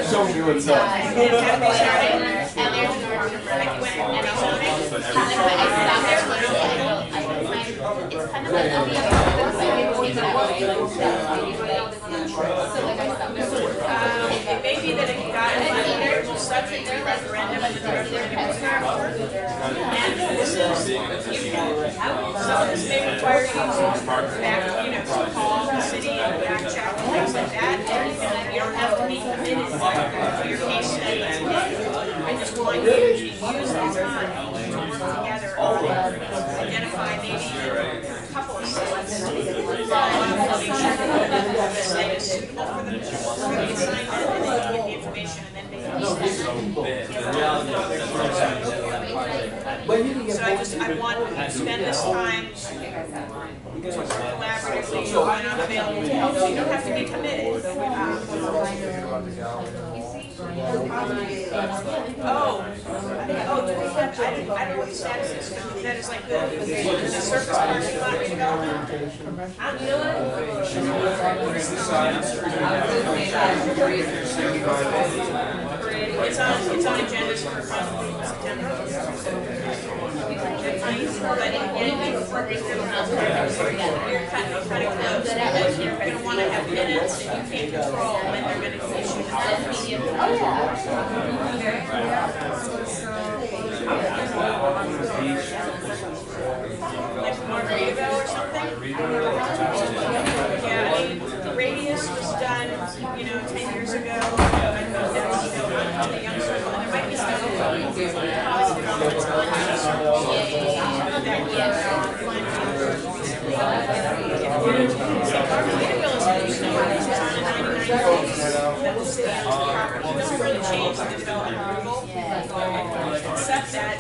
Show me what's up. And there's an it's kind of like it may be that it got there's a subject to referendum and the referendum is not worth. And this is some of this may require you to back, call the city and back check and things like that. And you don't have to be committed to your case study today. I just want you to use the time to work together on identify maybe a couple of sites. Make sure that the site is suitable for them to get signed in, and then give the information, and then they can so I want to spend this time collaboratively when I'm available to help. So you don't have to be committed. I don't know what the status is. That is like the surface parking lot redevelopment. You know what? It's on agendas for September. You're cutting close because you're going to want to have minutes that you can't control when they're going to issue the like Margaritaville or something? Yeah, I mean, the radius was done, 10 years ago. I thought that was, on the young circle, and there might be stuff doesn't really change the development approval. Except that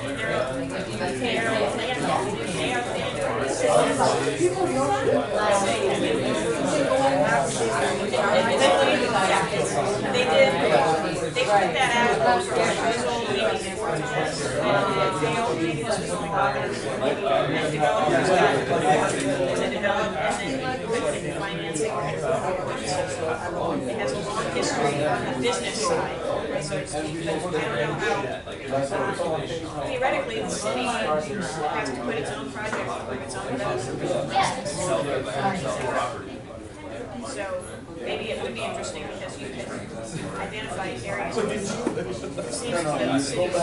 they put that out for proposal, maybe they were tests, and it failed, maybe this was only obvious. And developers got to develop and then financing. It has a long history on the business side, so to speak. But I don't know how, theoretically, the city has to put its own project or its own so maybe it would be interesting because you can identify areas where it seems that the city is not itself.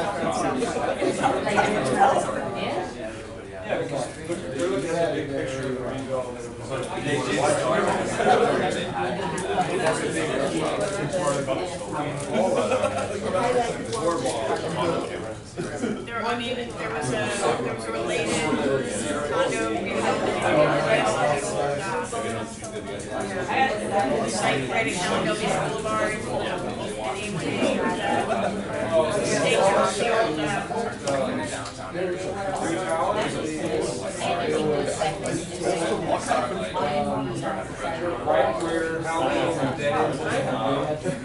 Yeah, because they're looking at a big picture of the rainbow. There was a related condo redevelopment site right in Caledonia Boulevard, and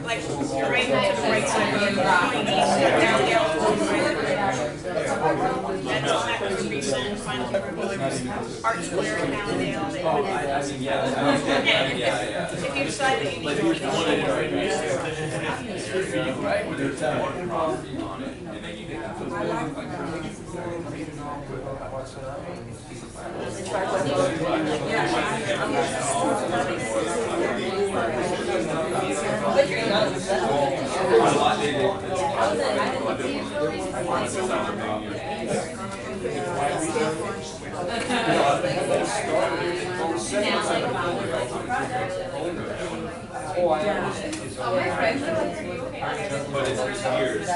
like you're right to the right side of the road, going east down the that's all that was recent final approval. Art Square in Allendale. If you decide that you need more But it's years.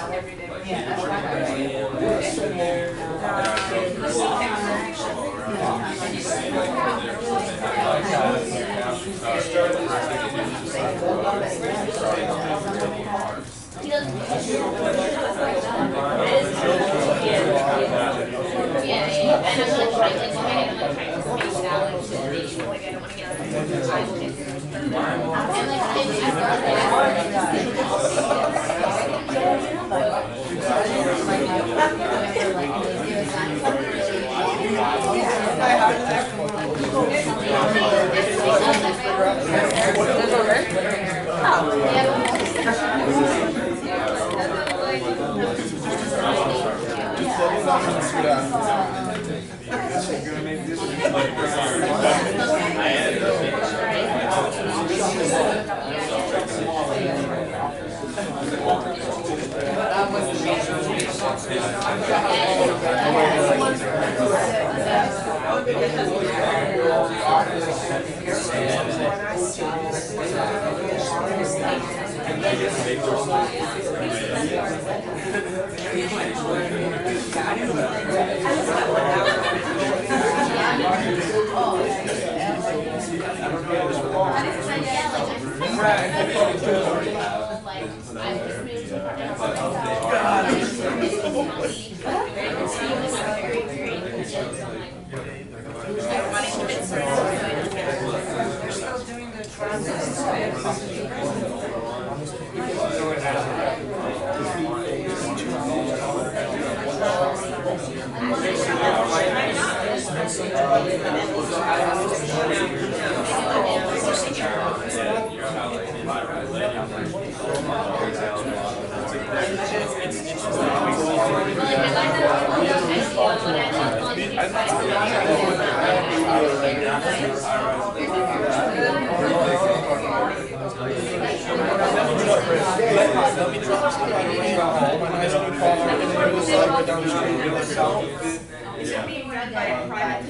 being run by a private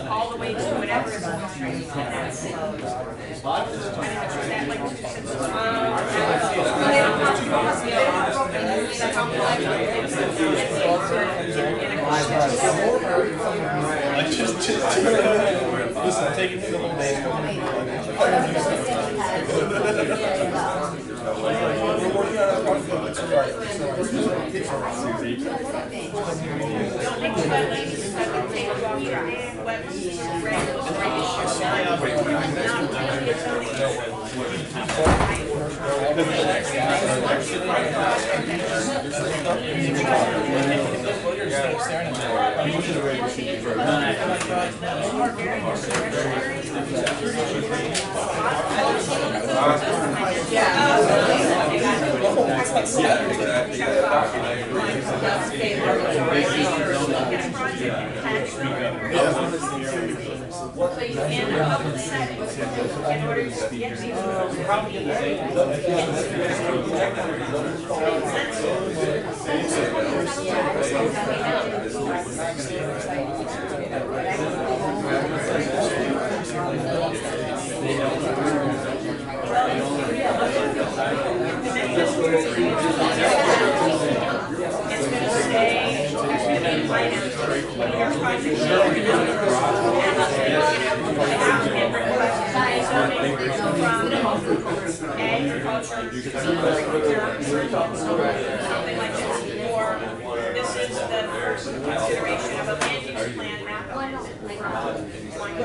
all the way to whatever is on the street. Listen, take it to the whole day. We're working on our project. It's exactly. So you in a public setting, in order to get these. It's going to say, there's going to be items in your project from agriculture to something like this. Or this is the first consideration of a land use plan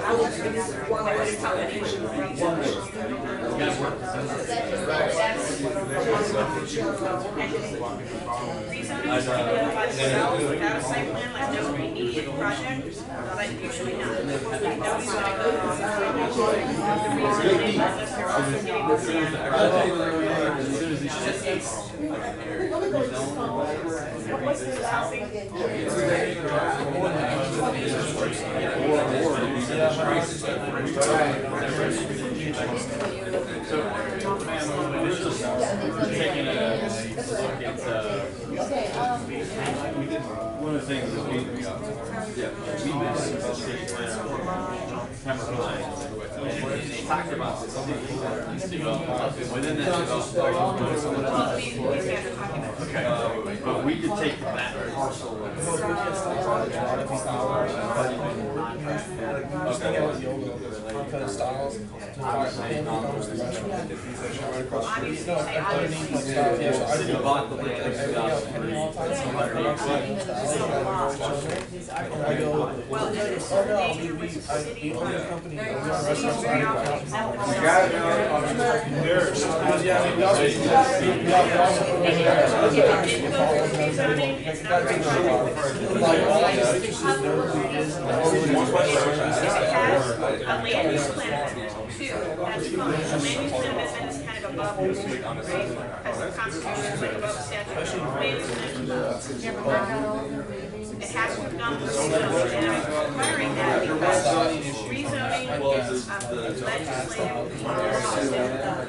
applicant Rezoning is to be done by themselves without a site plan, like no immediate project, but usually not. Nobody's gonna go on the rezoning unless they're also getting the one of the things that we missed the city plan and they talked about this within that okay, but we could take that well, notice the neighbor was the city company. A land use plan too, that's fine. A land use plan amendment is kind of above, right? Because the Constitution is like above the statute. Land use plan, it has to have gone through rezoning, and I'm requiring that because rezoning is a legislative process.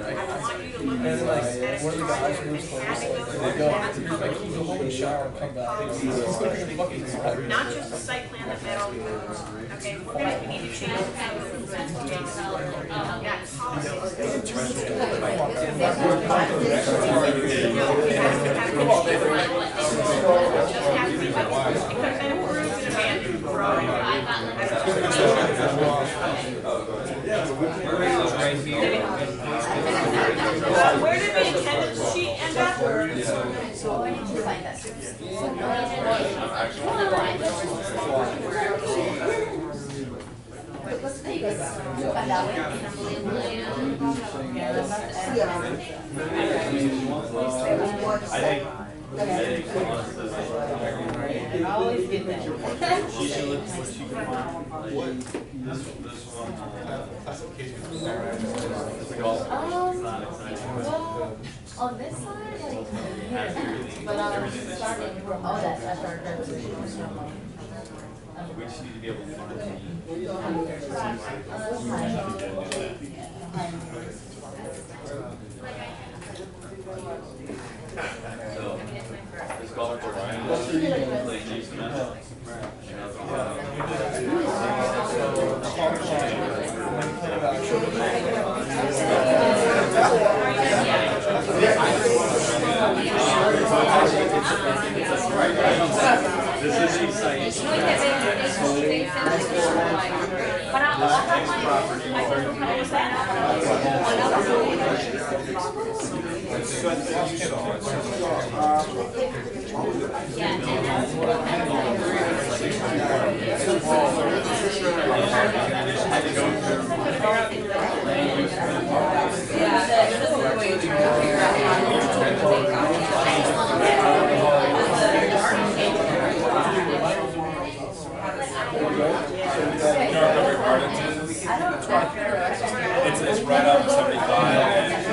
I want you to look at this at a project that had to go through that. Not just a site plan that met all the rules. Okay, we need to change the code. Yeah, policies. It could have been approved and abandoned for all you where did the attendance sheet end up? I always get that. she should look what she can find. This one, Well, on this side, like, but I'm starting from, oh, that's, I started. we just need to be able to find it. So, this golf for Ryan. Like, next semester. This is It's right out of 75 and it's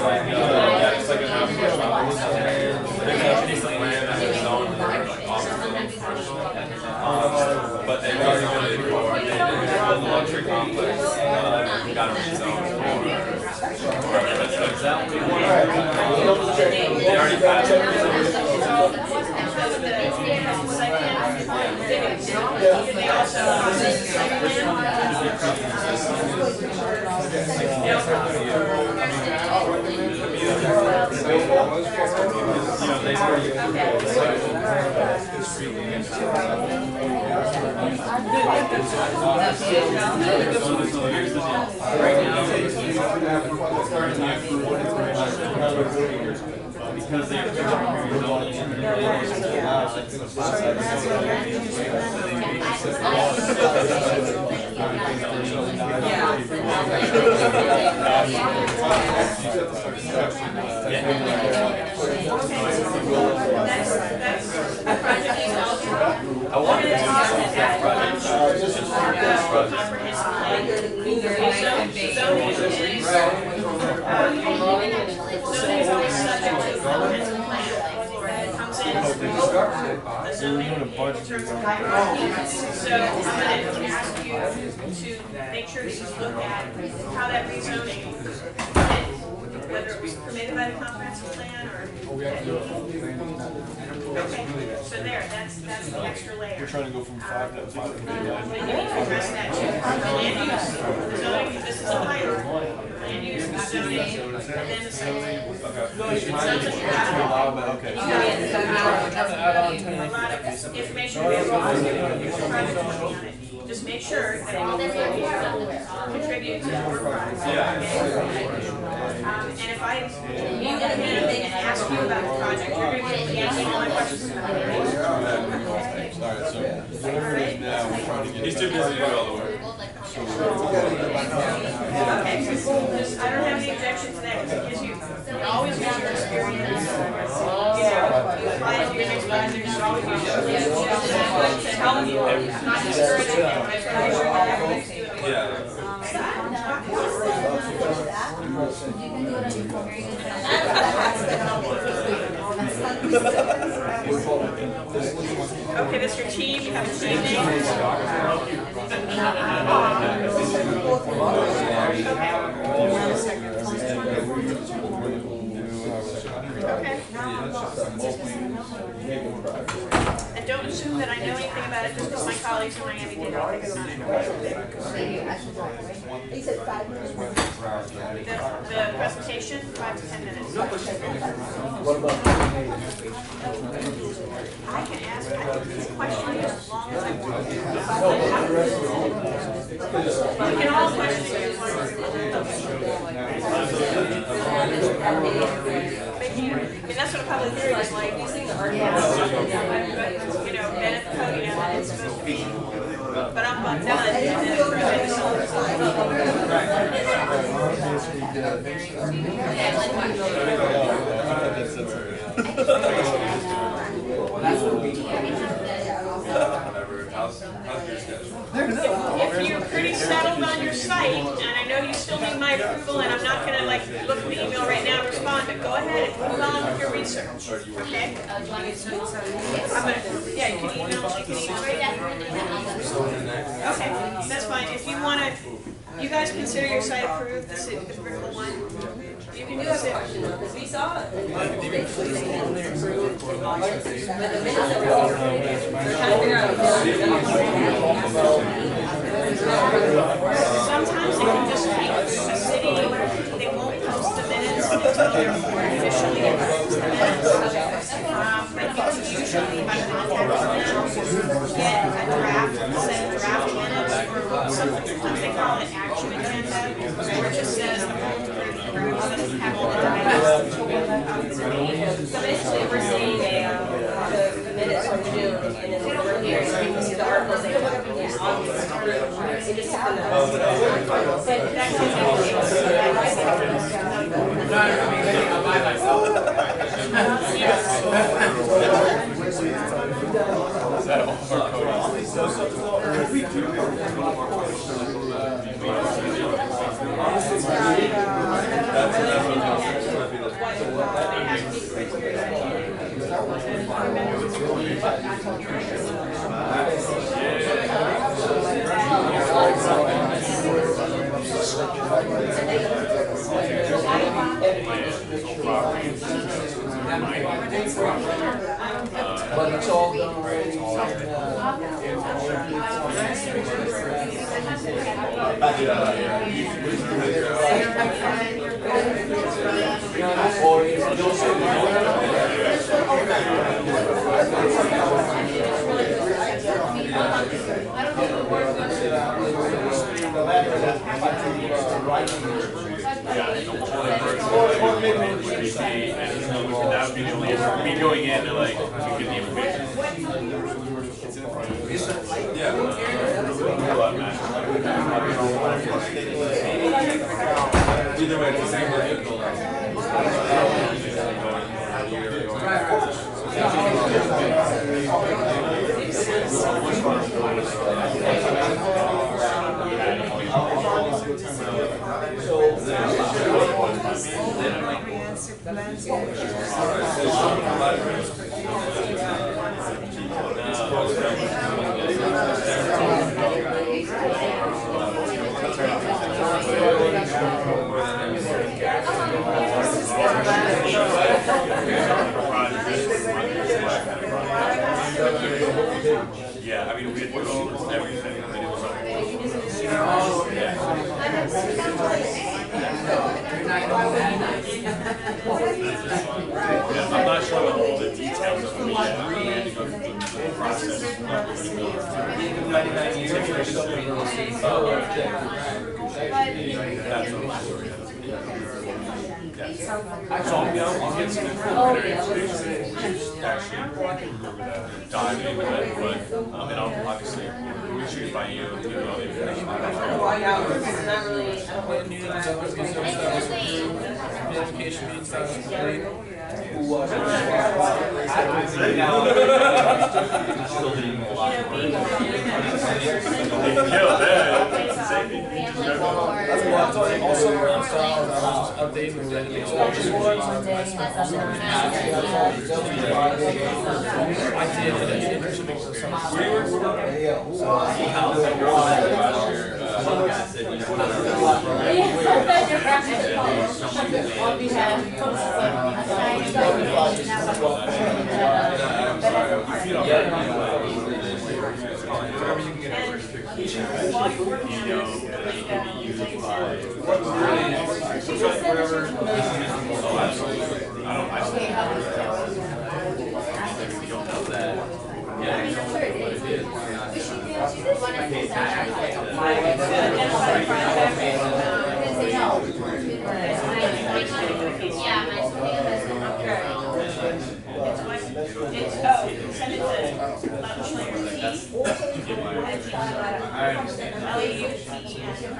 like that what you want? They already got it. They also because they're I wanted to talk about that So I'm going to ask you to make sure that you look at how that rezoning, whether it was permitted by the comprehensive plan or. Okay, so that's the extra layer. We're trying to go from 5 to 5 to 9. And you need to address that too. The land use, the zoning, this is a hierarchy. Land use, the zoning, and then the site plan. It sounds like you got Okay. a lot of information on it. Just make sure that all the contribute to the work product. And if I meet with him and ask you about the project, you're going to be able to answer all my questions. Alright, so whatever it is now, we're trying to get. He's too busy to do all the work. Okay, just, I don't have any objection to that because you always use your experience. You apply it to your next project, you always use your experience to help you, not discourage you. That's why I make sure that everybody's doing it. Okay, that's your team. You have a team name. Okay. And don't assume that I know anything about it just because my colleagues in Miami did all this on it. The presentation, 5 to 10 minutes. I can ask this question as long as I want. We can all question it as long as we I mean, that's what a public hearing is like. These things are, you know, benefit code, you know, it's supposed to be. But I'm done. And then if you're pretty settled on your site, and I know you still need my approval, and I'm not going to like look at the email right now and respond, but go ahead and move on with your research. Okay? I'm gonna, yeah, you can email Okay, that's fine. If you want to, you guys consider your site approved, the vertical one. You can do it because we saw it. Sometimes they can just take the city, they won't post the minutes until they're officially approved the minutes. But you can usually, by contacting them, get a draft, set of draft minutes, or sometimes they call it action agenda, where it just says the have all the diagrams. So basically, we're seeing the minutes from June, and then we're here, so you can see the articles they talk about. It just happened. But that can be Is that all our code? But it's all done already. That would be the only issue. Me going in and like to get the information. Yeah. Either way, it's the same Yeah, I mean, we had to go over everything. I mean, it was I'm not sure about all the details of it yet. We had to go through the process. So I'll get some information actually dive into it, but and I'll obviously shoot by you and give you all the information.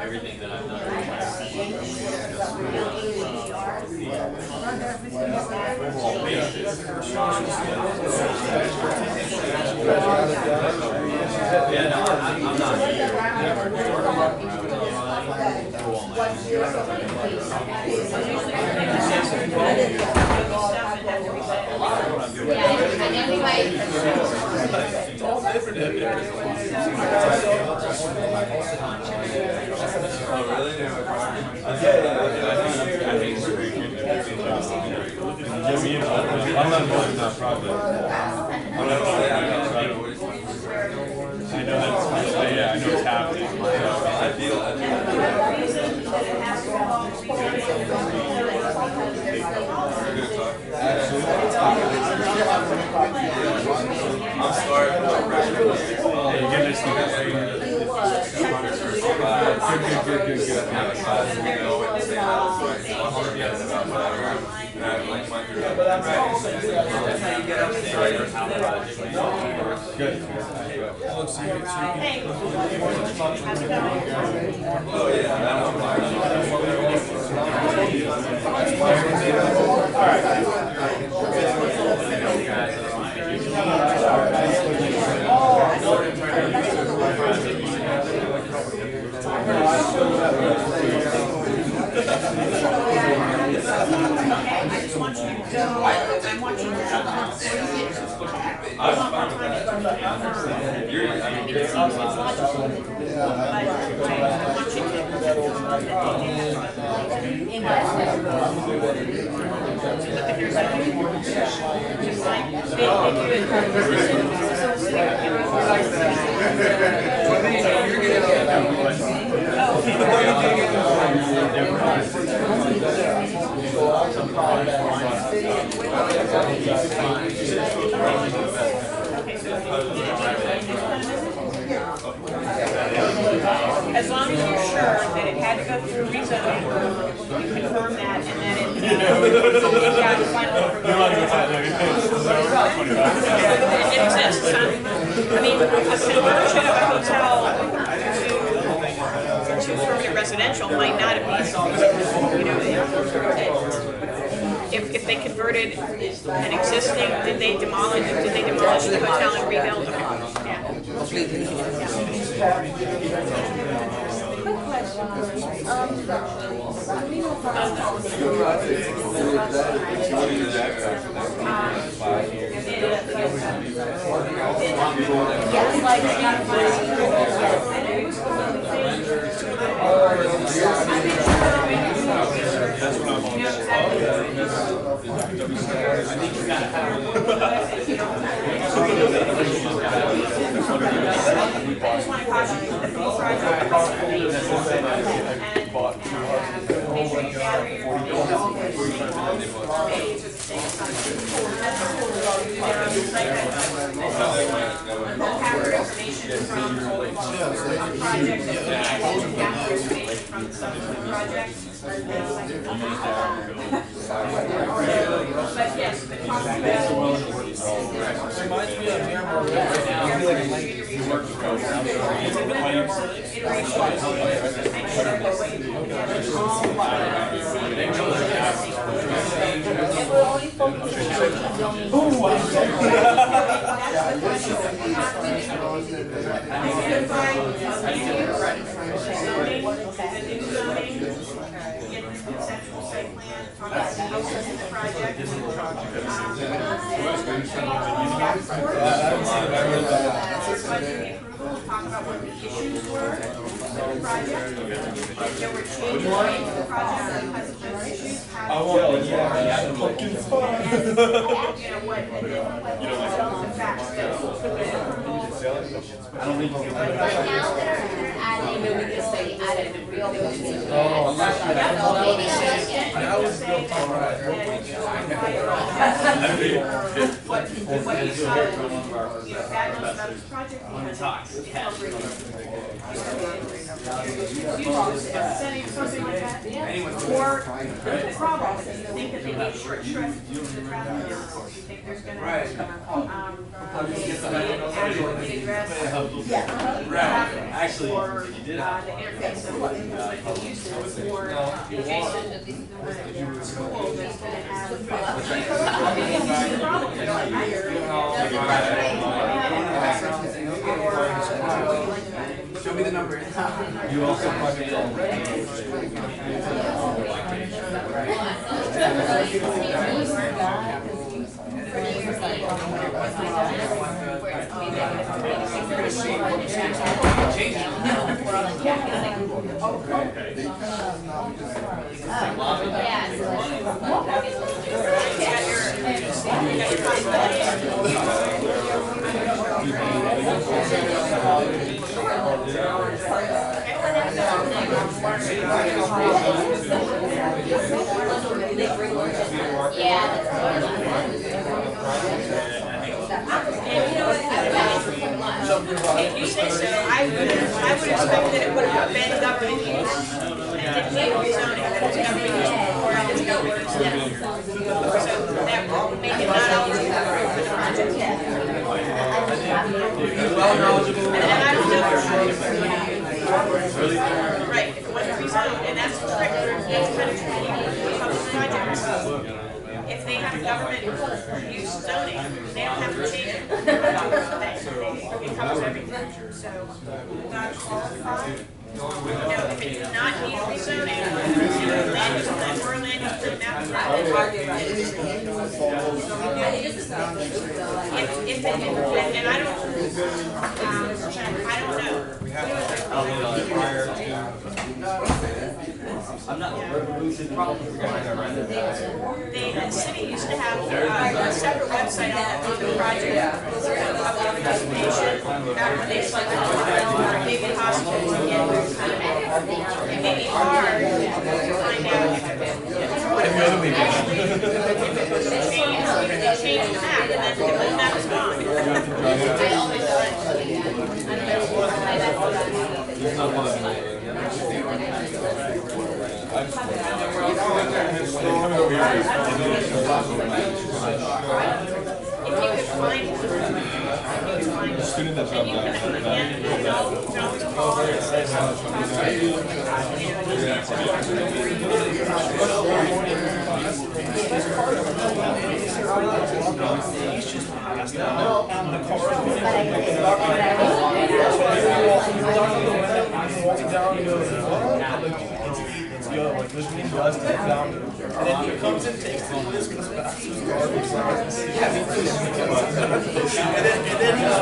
Everything that I've done. Yeah, no, I'm not here. Oh, really? I'm not going to that project. I know that's, yeah, I know it's happening. I feel it. I'm sorry for the pressure. Hey, you get this thing. Good. Have a class, we go and say how it's going. I'm already about whatever. And I like my group. That's how you get upstairs. Good. Oh yeah, look at their zoning. Just like, they do it. As long as you're sure that it had to go through rezoning, you confirm that, and that it got final approval. It exists, huh? I mean, a conversion of a hotel to permanent residential might not have been, you know, if they converted an existing, did they demolish the hotel and rebuild? Okay. Yeah. Quick question. I just want to caution you that the project has to be and make sure you gather your information. Age of the same gather information from a project that gather information from the subsequent project. But yes, the cost of that Reminds me of conceptual site plan, talk about the uses of the project. Budget approval, talk about what the issues were with the project. If there were changes made to the project because of those issues, how what the facts that approval. Right now, they're adding, we just say added real estate. What you saw, bad news about this project something like that. Or the problem, if you think that they need short shrift to the traffic analysis, you think there's gonna adequately address traffic or the interface of the uses or adjacent school that's gonna have Show me the number. You also project If you say so, I would expect that it would have been government use and didn't need rezoning, that it's government use before and it's government use now. So that would make it not eligible for the project. And I don't know. Right, if it wasn't rezoned, and that's correct, that's kind of tricky with public projects. If they have government use zoning, they don't have to change it. It covers everything. So, not qualified. If it did not need rezoning, land use plan or land use plan map. If it, and I don't know. I'm not revolution probably. The city used to have a separate website on the project for public participation, back when they selected maybe hospitals and it may be hard to find out change the map, and then the map is gone. If you could find the student that's and you can again don't call and like there's me dust down, and then he comes and takes the list, goes back to his garbage, yeah, me too. And then he just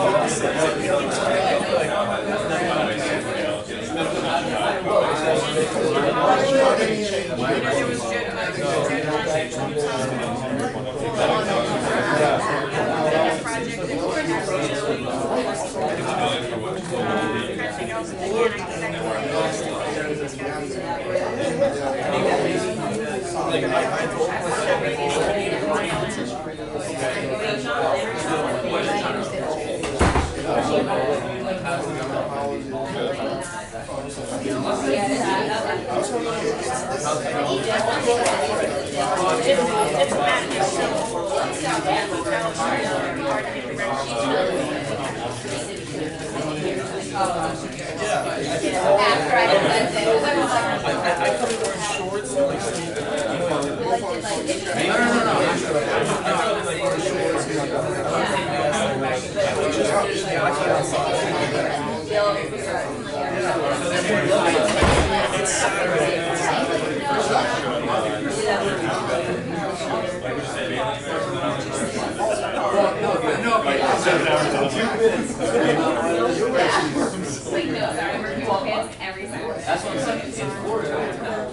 That's what I'm saying. In Florida,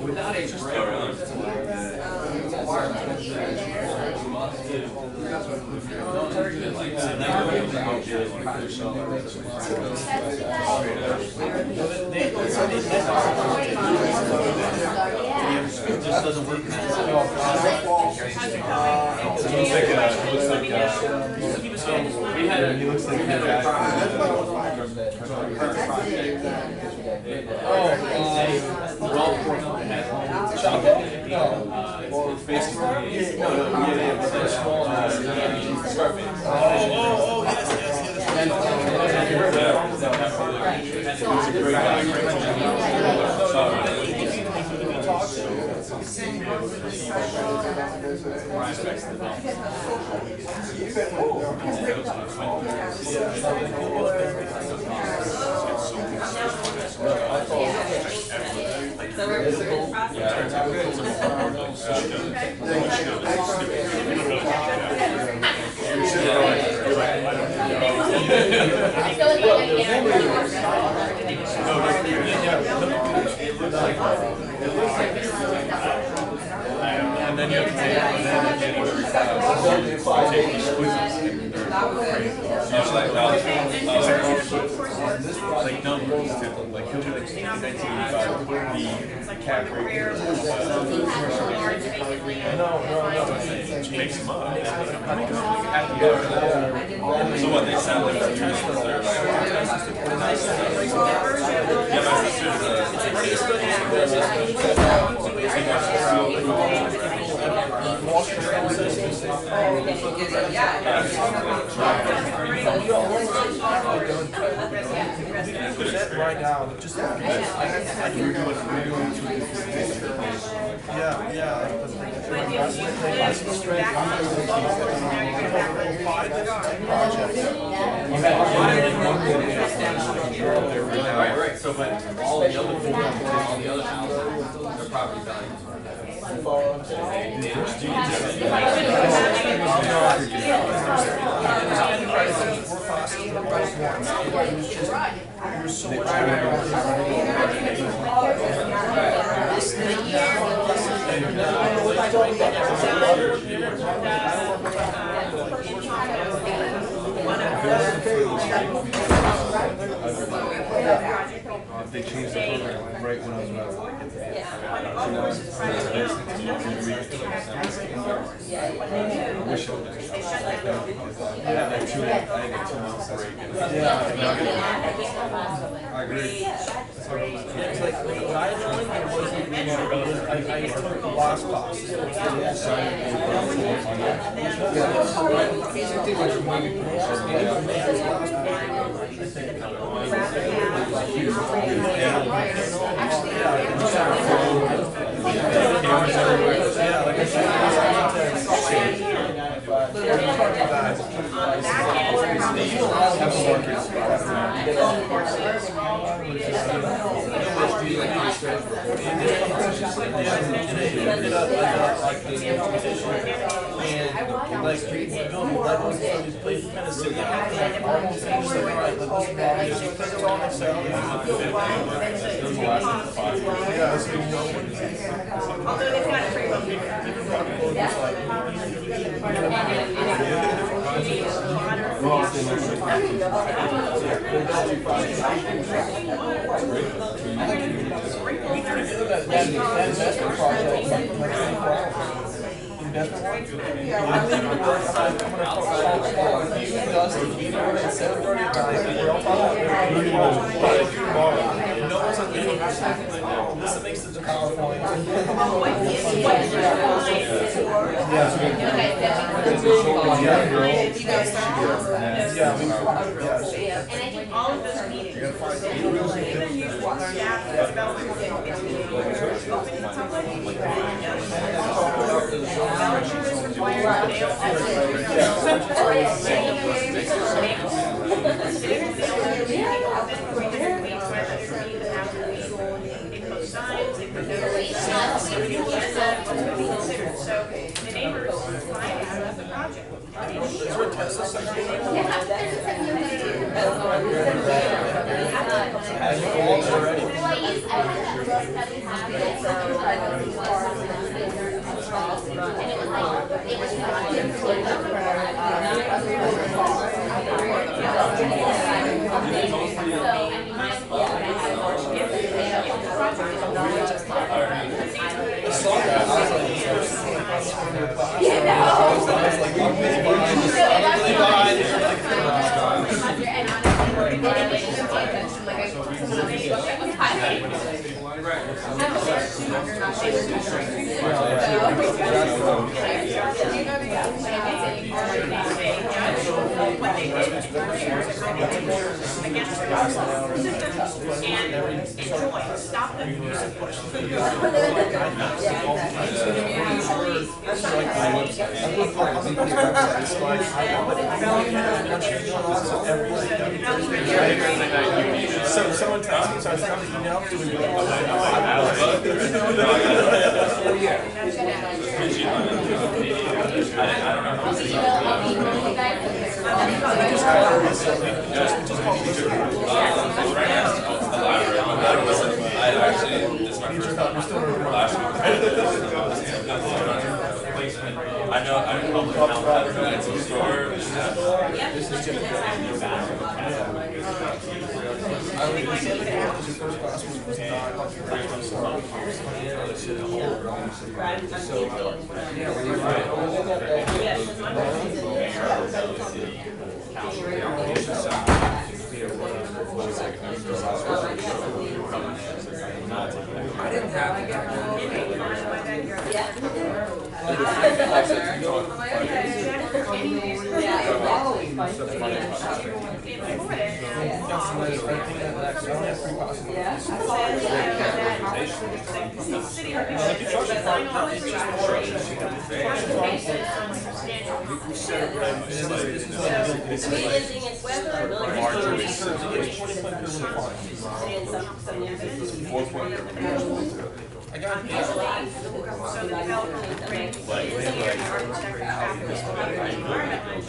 without a it just doesn't work. He looks like it's basically and then you have to take like numbers too. Like he'll do like 1985 the cap rate. No. Makes them up. So what they sound like they're right now, just Right. So, but all the other people, all the other houses, their property values are They changed the program right when I was about I agree. It's like when I joined, it wasn't I took the last class. Although they've got it pretty well figured out. This makes it a PowerPoint. And I think all of those meetings, even use staff development opening template. Voucher is required, mail signs, they put notices, everything is to be considered. So the neighbors find out about the project. And enjoy. Stop them from using So someone tells me, so I sent an email to I know, I probably found that at some store. I didn't have I got so the developer would bring the engineer and architect after this environmental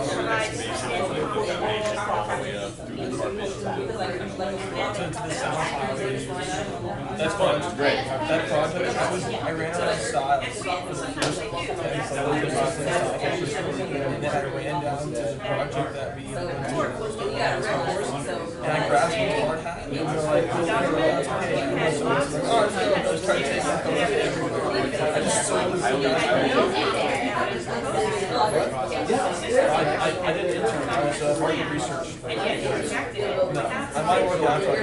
provides substantial That's fun. Great. That project, I ran out of styles. And then I ran down to the project that we went to. And I grabbed my hard hat and we were like, oh, that's okay. So it's like, oh, just try to take that photo everywhere. I just totally forgot. I didn't intern. I was market research. No, I might work out for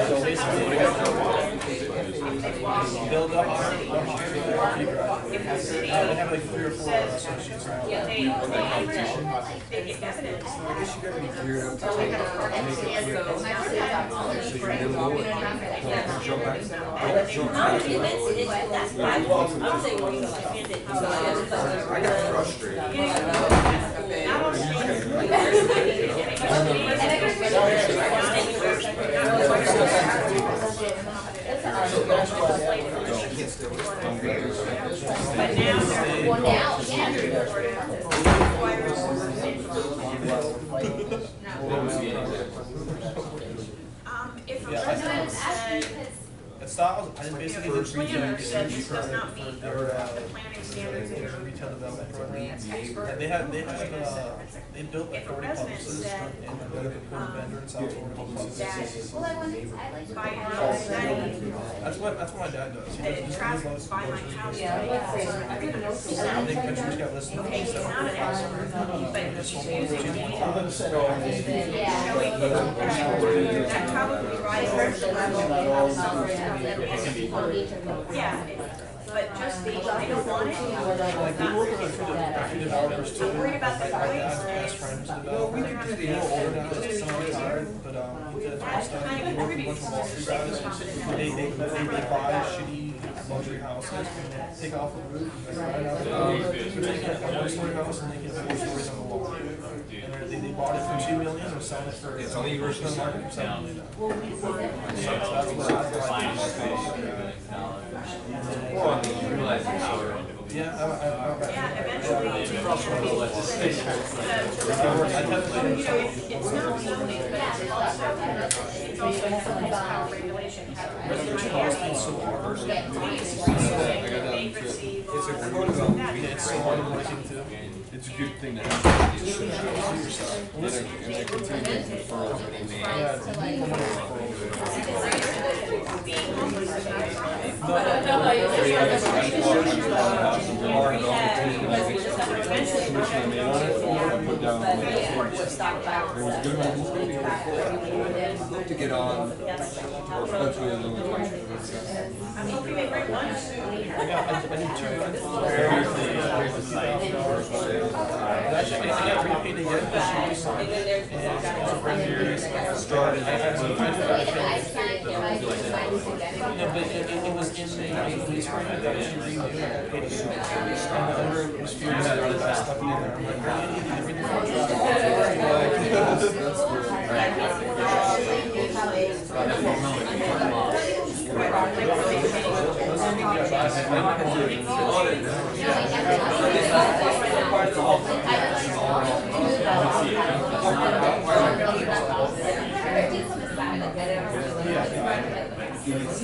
so basically, they'll hire they have like 3 or 4 associates now. I guess you gotta be geared up to take it. So you're in the lower. Jump back. I got frustrated. If a president said, At Styles, I just basically did retail planner said research this does not meet the for planning standards here. retail development program. And they built like 40 publicists and they're a vendor in South Florida. By your own study, That's what my dad does. He that does traffic by my house study. I think Venture's got listed. Okay, he's not an expert, but he's using data, showing that probably rises the level of software. Yeah, but just the, I don't want it. Like we work with a few developers too. I'm worried about the My voice. dad's friends with developers. He's a little older now, he's some retired, but he did stuff. He worked with a bunch of Wall Street guys. They buy shitty luxury houses and take off the roof. Like, right out there. They're taking a 1-story house and making it 4 stories on the wall. And they bought it for $2 million or selling it for It's only yours the market for $7 million. So that's what yeah, eventually, it's not zoning, but it's also power regulation. It's a good development. it's so hard working too. It's a good thing to have. It shows yourself. And they continue to referrals when they make. To get on, especially in the I'm hoping they bring one soon. I did 2 runs. Actually, I got repaid again this year. And it's a brand new started. I had some friends that no, but it was in the lease agreement that she renewed. I got paid again. And the owner was furious that I stuck it in there. I'm like, well, you need to read the contract.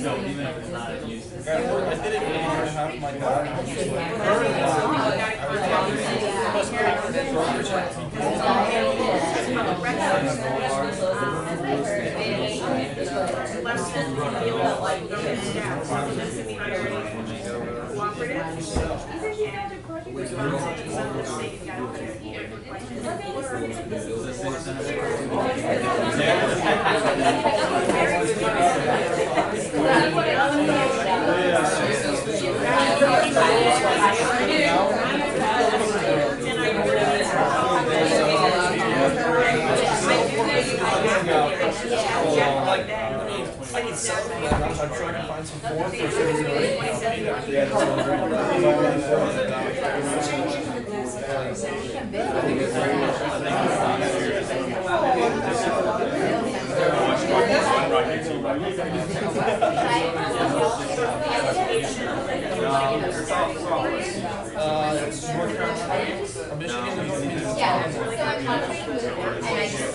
No, even if it's not used. I did it in a year and a half. My dad was just like, I can sell them. I'm sure I can find some form for North Carolina or Michigan. Yeah, so I'm constantly moving, and I just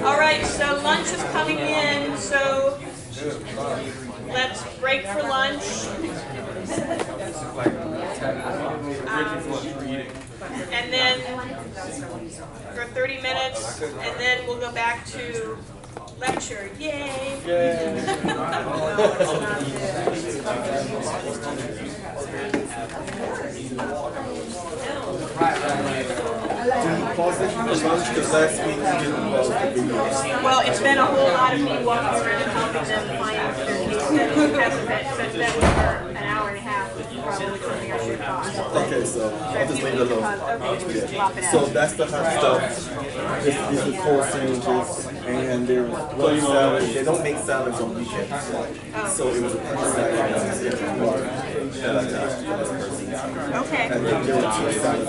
All right, so lunch is coming in, so let's break for lunch. And then for 30 minutes, and then we'll go back to lecture. Yay! Well, it's been a whole lot of me walking around helping them find their case studies because of it. So it's been for an hour and a half, which is probably something I should pause. Okay, so I'll just leave it alone. Okay, just pop it out. So that's the hot stuff. These are cold sandwiches, and there's lunch salads. They don't make salads on weekends. So it was a perfect salad that I tasted this person. Okay. And then there were 2 salads.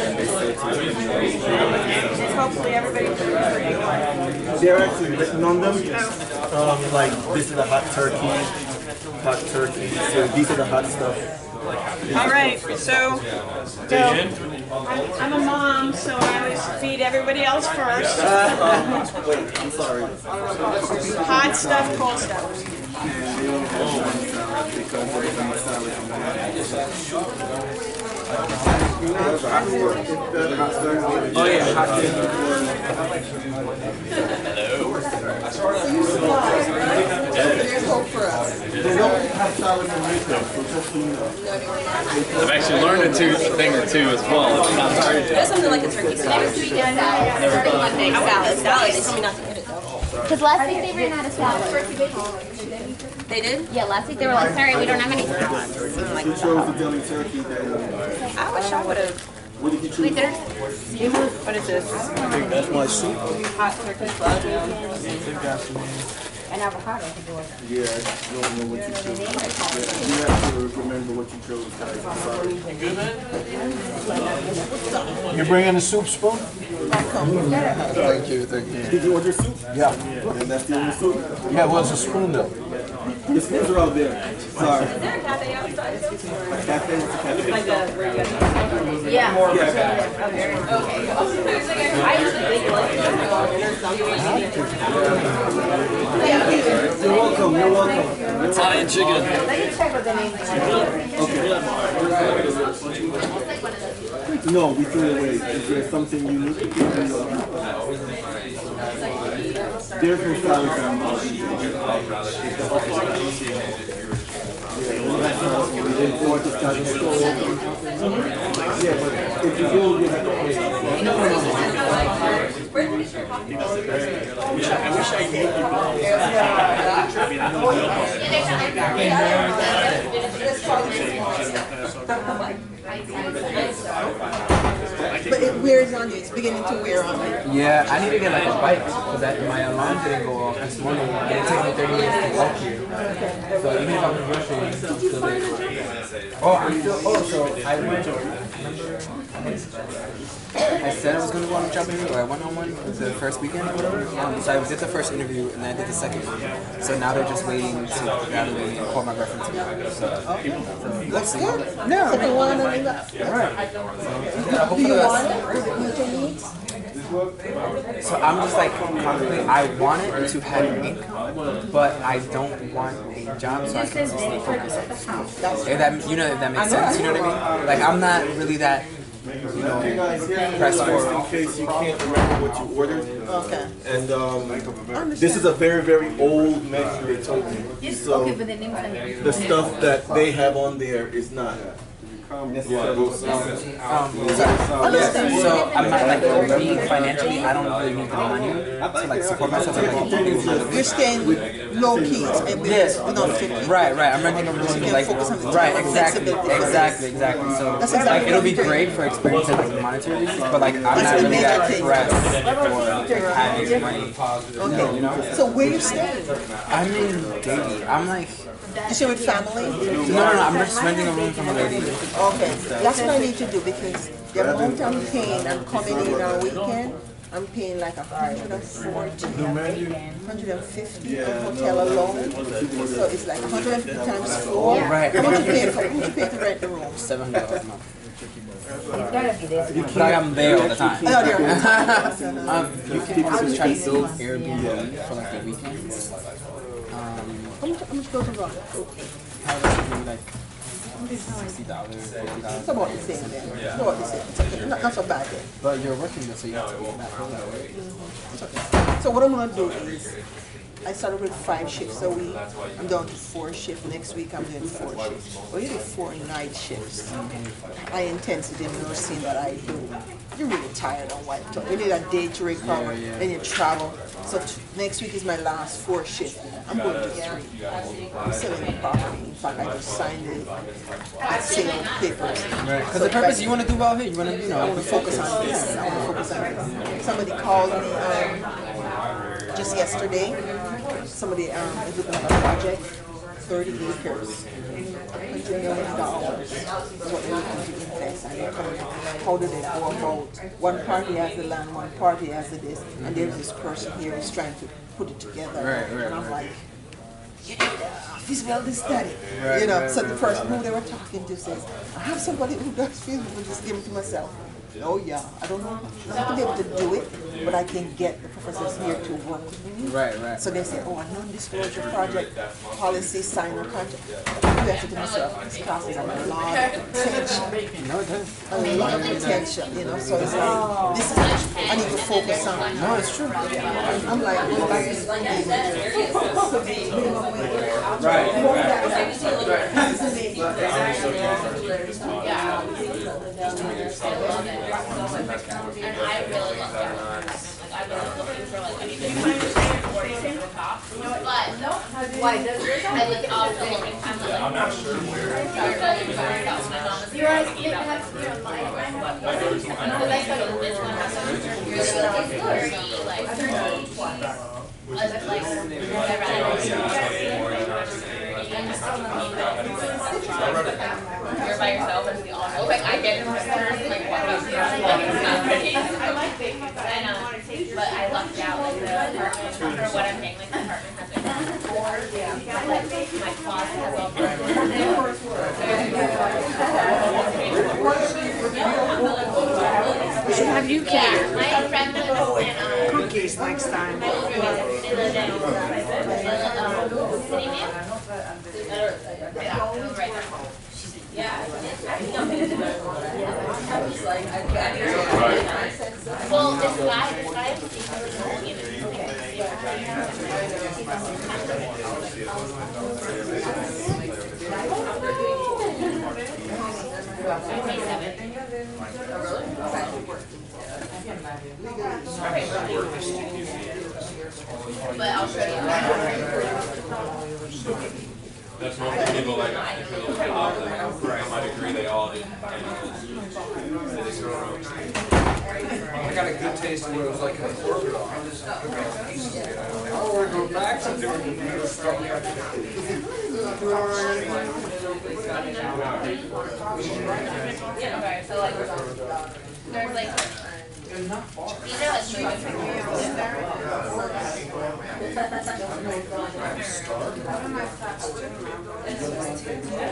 And they said to me, And hopefully everybody can agree. they're actually written on them. Like, this is a hot turkey. So these are the hot stuff. All right, so I'm a mom, so I always feed everybody else first. Wait, I'm sorry. Hot stuff, cold stuff. Because there's no salad on that. Oh yeah, hot There's hope for us. They don't have salad in makeup, so just so you know. I've actually learned a thing or two as well. It's not hard. There's something like a turkey salad. Next week is salad. Starting Monday, salad. Salad. They told me not to get it though. Because last week they ran out of salad. They did? Yeah, last week they were like, sorry, we don't have any salad. You chose the deli turkey that I wish I would have. what did you choose? Wait, there's What is this? That's my soup. Hot turkey salad. And avocado. Yeah, I don't know what you chose. You have to remember what you chose, guys. I'm sorry. You're bringing a soup spoon? Thank you. Did you order soup? Yeah. And that's the only soup? Yeah, well, it's a spoon though. The spoons are out there. Sorry. Is there a cafe outside? Cafe? What's a cafe? Like the where you guys yeah. Okay. I usually You're welcome. You're welcome. Italian chicken. Let me check what the name is. No, we threw it away. Is there something unique? There's no salad on yeah, but if you go, you have to pay. I wish I could get But it wears on you. It's beginning to wear on you. Yeah, I need to get like a bike because my alarm didn't go off this morning. And it takes me 30 minutes to walk here. So even if I'm rushing, I'm still like, so I went, I said I was going to go on a job interview, or I went on one, it was the first weekend or whatever. So I did the first interview and then I did the second one. So now they're just waiting to evaluate me and call my references. Looks good. No. Right. Right. Do you want it? What you need? So I'm just like constantly, I want it to have income, but I don't want a job so I can just focus on school. If that, if that makes sense, you know what I mean? Like I'm not really that, pressed for. In case you can't remember what you ordered. Okay. And this is a very, very old menu they told me. So the stuff that they have on there is not. So I'm not like me financially. I don't really need the money to like support myself. You're staying low key and we're not fitting. Right. I'm renting a room. Like exactly. So like it'll be great for experience and like monetary reasons, but like I'm not really that pressed for having money. Okay. So where you staying? I'm in Davie. I'm like. You stay with family? No. I'm just renting a room from a lady. Okay. That's what I need to do because the amount I'm paying, I'm coming in on a weekend. I'm paying like 140, 150 on hotel alone. So it's like 150 times 4. Right. How much you pay to rent the room? $7 a month. But I'm there all the time. You can also try to build Airbnb for like the weekends. How much goes around? Maybe like $60, $50. It's about the same then. It's about the same. Not so bad then. But you're working there, so you have to pay that. Okay. So what I'm going to do is, I started with 5 shifts a week. I'm down to 4 shifts. Next week I'm doing 4 shifts. Well, you do 4 night shifts. High intensity nursing that I do. You're really tired on white top. You need a day to recover, then you travel. So next week is my last 4 shift. I'm going to 3. I'm selling the property. In fact, I just signed the sale papers. Because the purpose you want to do well here, you want to, I want to focus on this. I want to focus on this. Somebody called me just yesterday. Somebody is looking at a project, 30 acres, $100 million is what they're looking to invest. And they're coming, how do they go about? One party has the land, one party has the this, and there's this person here who's trying to put it together. And I'm like, feasibility study. So the person who they were talking to says, I have somebody who does feasibility, just give it to myself. Oh yeah, I don't know, I'm not going to be able to do it, but I can get the professors here to work with me. Right. So they say, oh, a non-disclosure project, policy, sign or contract. I have to do myself, this class is a lot of potential. No, it does. A lot of potential, so it's like, this is, I need to focus on. No, it's true. I'm like, oh, back to school. And I really love their arms. Like, I was looking for like anything on top. But no, I like also looking. I'm not sure where. You guys have to be on my because I thought this one has some 30, like 30. You're by yourself as the honor. Like I get it. Like what was I like baking, but I know. But I lucked out like the apartment for what I'm paying. Like the apartment has like my closet has all We should have you cater. My friend lives in Cookies next time. Well, this guy but I'll show you. That's what people like. My degree, they all did. I got a good taste of what it was like in the corporate office. I want to go back to doing the stuff. Okay, so like, there's like, these are like 3 different rooms in there.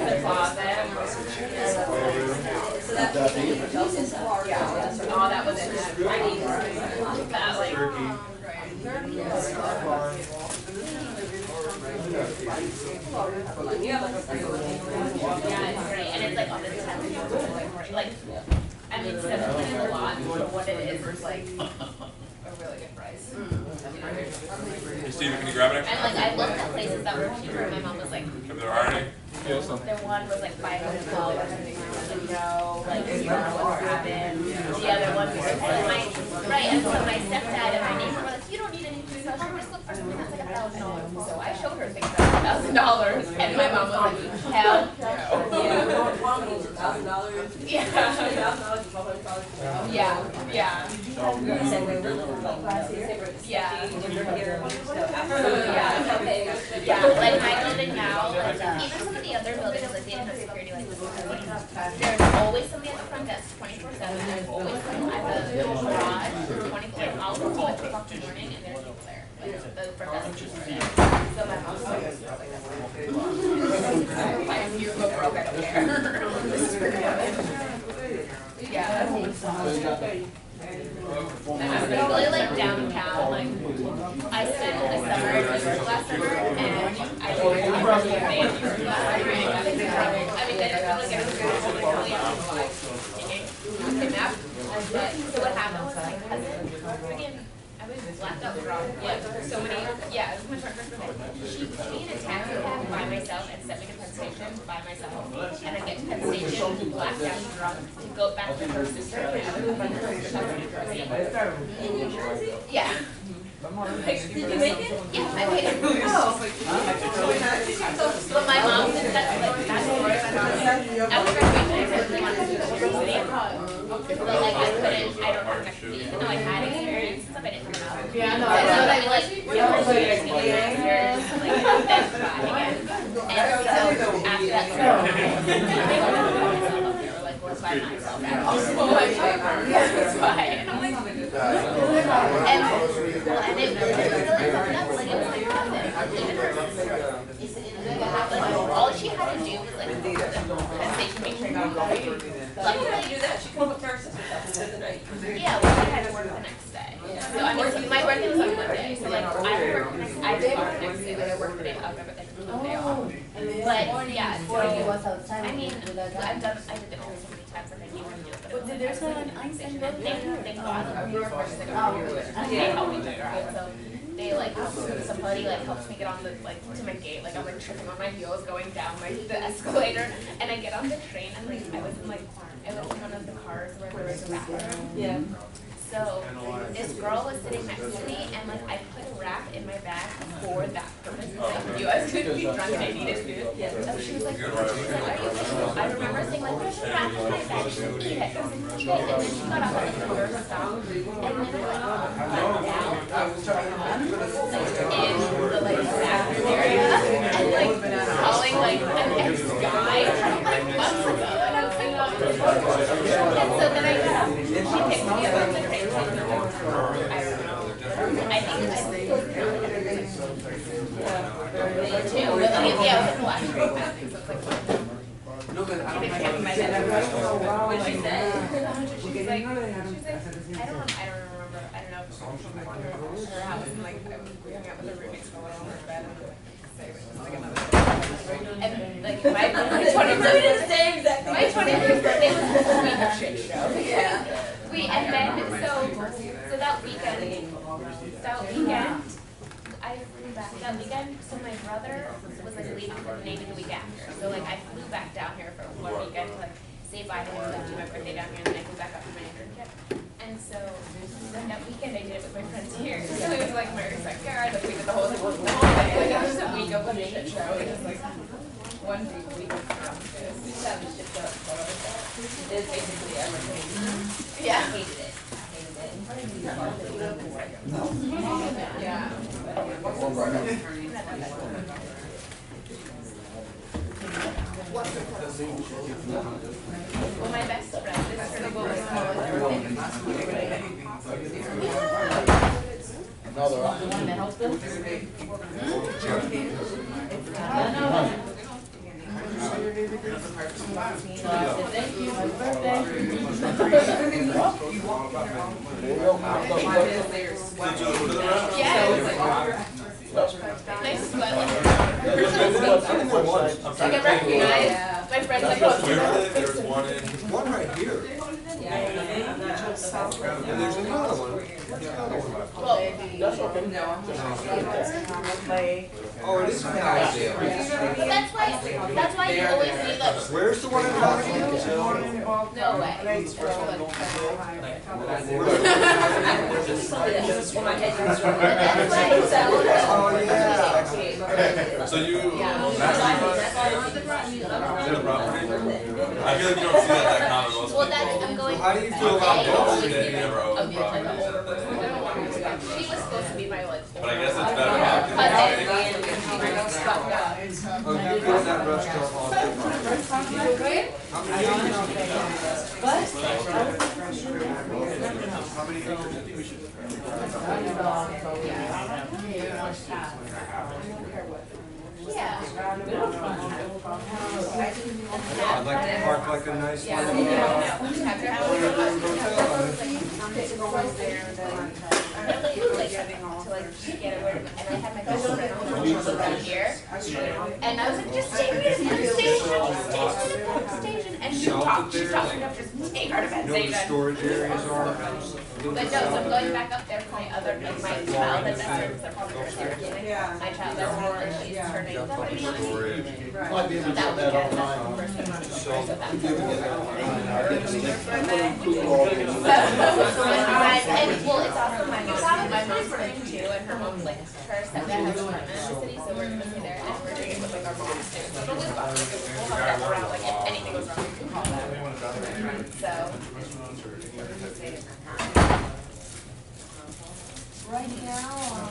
The closet. Oh, that was it. I need that, like. Yeah, it's great, and it's like on the 10th, like, I mean, 7 is a lot, but what it is like a really good price. Hey, Steven, can you grab it? And like, I looked at places that were cheaper, and my mom was like, If there are any? their one was like $500, and I was like, no, like, you know what's happened. The other one was like, right, and so my stepdad and my neighbor were like, you don't need any food, so just look for something that's like $1,000. So I showed her things that were $1,000, and my mom was like, hell no. Yeah. Yeah. Yeah. Yeah, like my building now, like, even some of the other buildings, like they didn't have security like this. There's always somebody at the front desk 24/7. There's always someone at the garage 24. I'll go like 2 o'clock in the morning and there's people there. Like the front desk is there. So my mom's like, if you go broke, I don't care. Yeah. Really like downtown, like I spent the summer in New York last summer, and I really I mean, they didn't really get a good kidnapped. But so what happened was my cousin, freaking, I was blacked out drunk. Yeah, so many. Yeah, it was my first birthday. She put me in a taxi cab by myself and sent me to Penn Station by myself. And I get to Penn Station, blacked out drunk, to go back to her sister. And I was in front of her sister in New Jersey. In New Jersey? Yeah. Did you make it? Yeah, I made it. Oh. So my mom did that, like, that's where I was graduating, I really wanted to go to university. But like I couldn't, I don't have next week, even though I had experience and stuff, I didn't turn out. Yeah, no, I know that like, years, like, then try again. And so after that, they were like, let's buy myself back. Also, it's fine. And I'm like, and it was really fucked up, like, it was like nothing. Even her sister, all she had to do was like, the station make sure you got it. Luckily, I knew that she could with her sister the night. Yeah, well, she had to work the next day. So I mean, my birthday was on Monday, so like I worked the next. I did work the next day, like I worked the day after, but like the day off. But yeah, so I mean, I did it only so many times that I knew how to do it. But there's an ice and thank God, we were first to go through it. They helped me figure out. So they like somebody like helps me get on the like to my gate. Like I'm like tripping on my heels going down the escalator, and I get on the train and like I was in like. I was in one of the cars where there was a bathroom. Yeah. So this girl was sitting next to me, and like I put a wrap in my bag for that purpose. Like, I knew I was going to be drunk and I needed food. Yeah. So she was like, are you okay? I remember saying like, there's a wrap in my bag. Eat it. And then she got off at like the first stop, and then like down in the like bathroom area, and like calling like an ex-guy from like months ago, and I was like, oh. And so then I got up, and she picked me up on the train. I don't know. I think it's too. But yeah, it was like the last train back, so it's like. No, but I don't know. What she said? She's like, I don't remember. I don't know if her house, and like, we hung out with her roommates for a while on her bed, and like, like another. And like my 21st birthday was a shit show. Yeah. And then so that weekend I flew back. That weekend, so my brother was like leaving for the Navy the week after. So like I flew back down here for 1 weekend to like say bye to him, like, do my birthday down here, and then I flew back up for my internship. And so then that weekend I did it with my friends here. So it was like my second year, like we did the whole thing. Like it was just a week of a shit show. It was like 1 big week of stuff. It's basically everything. Yeah. I hated it. Yeah. Well, my best friend is gonna go with Another one. Thank you. Happy birthday. Nice sweat. I can recognize my friends like, oh, There's one in. One right here. And there's another one. well, Oh, it is nice. that's why you always need like, Where's the one in Valley? no way. Oh, yeah. So you, the property? I feel like you don't see that common most Well, people. that's, I'm going. How do you feel about dogs? They never own Of the like property. older person. She was supposed to be my like. But I guess it's better not to. Oh, you got that restaurant on the How many Yeah. I'd like to park like a nice one. And I was like, just take me to the station. And she talked enough just take her to Penn You know what the Station. storage areas are? But no, so I'm going back up there for my other, like my child that's turning, so probably her third. My child that's like, she's turning 17. Storage. That weekend. So that's and well, it's also my mom's thing too, and her mom's like, her stepdad has an apartment in the city, so we're gonna stay there, and we're doing it with like our moms too. So it'll just we'll have that around, like if anything goes wrong, we can call them. So. Right now,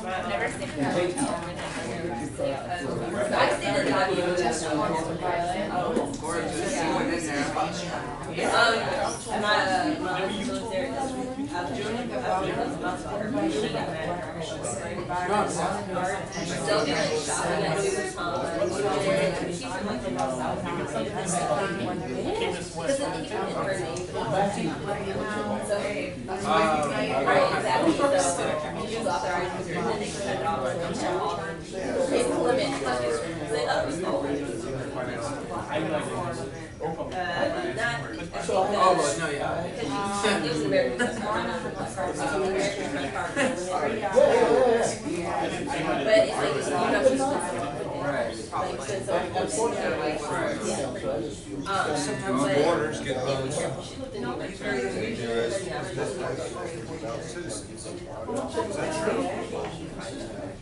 I've never stayed in a hotel. I stayed in the just once in Thailand. Oh, of course. And my military still be like shopping at Louis Vuitton. She's from like the South. Because it came in her name. So, right, exactly. So she was authorized to do it. It's the limit. They thought it was stolen. Oh, no, yeah. It was American. But it's like, you know, she's Borders get loans.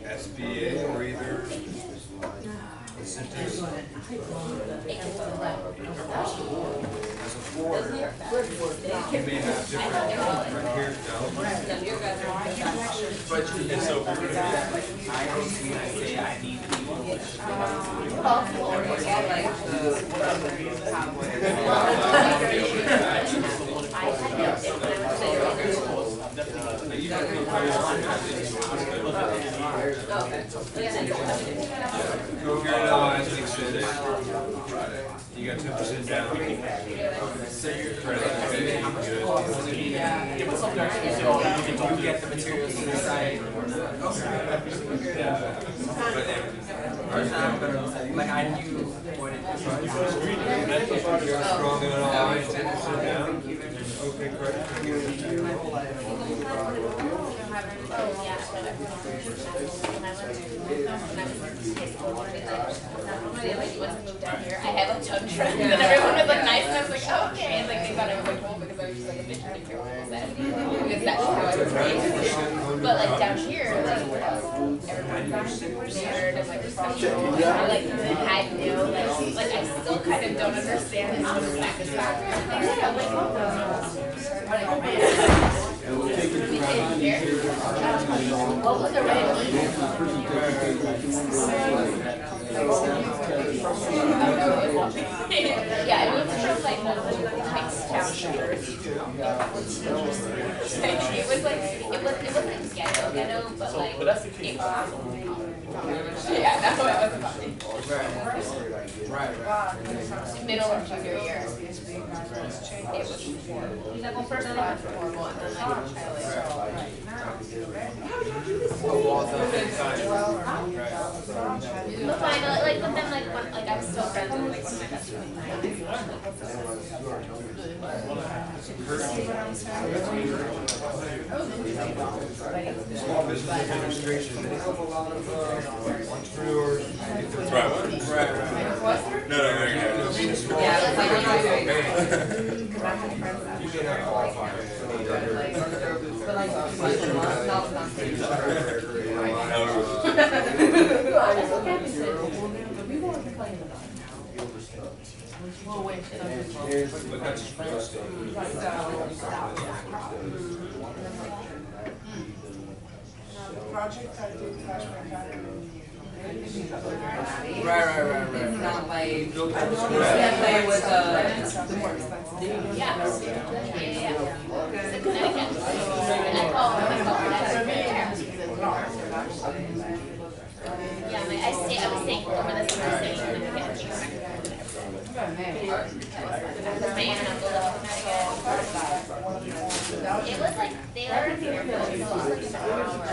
SBA or either. You may have different right here down. And so if we're gonna Go here now, I think so. You got 2% down. So you're you get the materials to the site. Like I knew what it was. You're strong in all right, 10% down. Okay, correct. I have a tow truck, and everyone was like nice, and I was like, oh, okay. And like they thought I was like cool because I was just like a bitch and didn't care what people said, because that's how I was raised. But like down here, like everyone's weird and like respectful. I like had no like I still kind of don't understand how the practice factor in there. I'm like, what was the red? Yeah, I moved from like Heights Town wasn't ghetto, but like, it was, yeah, that's what it was funny. Right. Middle of junior year. It was, like, well, first it was horrible, and then like, but fine, like, but then like, when, like, I was still friends with like one of my best friends. Small business administration, they help a lot of entrepreneurs. Right. No. Yeah, that's like, You should have qualified. But that's real estate. Project I did cash my Right. it's not like, Yeah, play with, the more expensive. yeah. It's a Connecticut. And I call myself that's there. Yeah, like, I was staying over the summer, staying in Connecticut. Because my aunt and uncle live in Connecticut. It was like, they like here, but it was like an hour, but I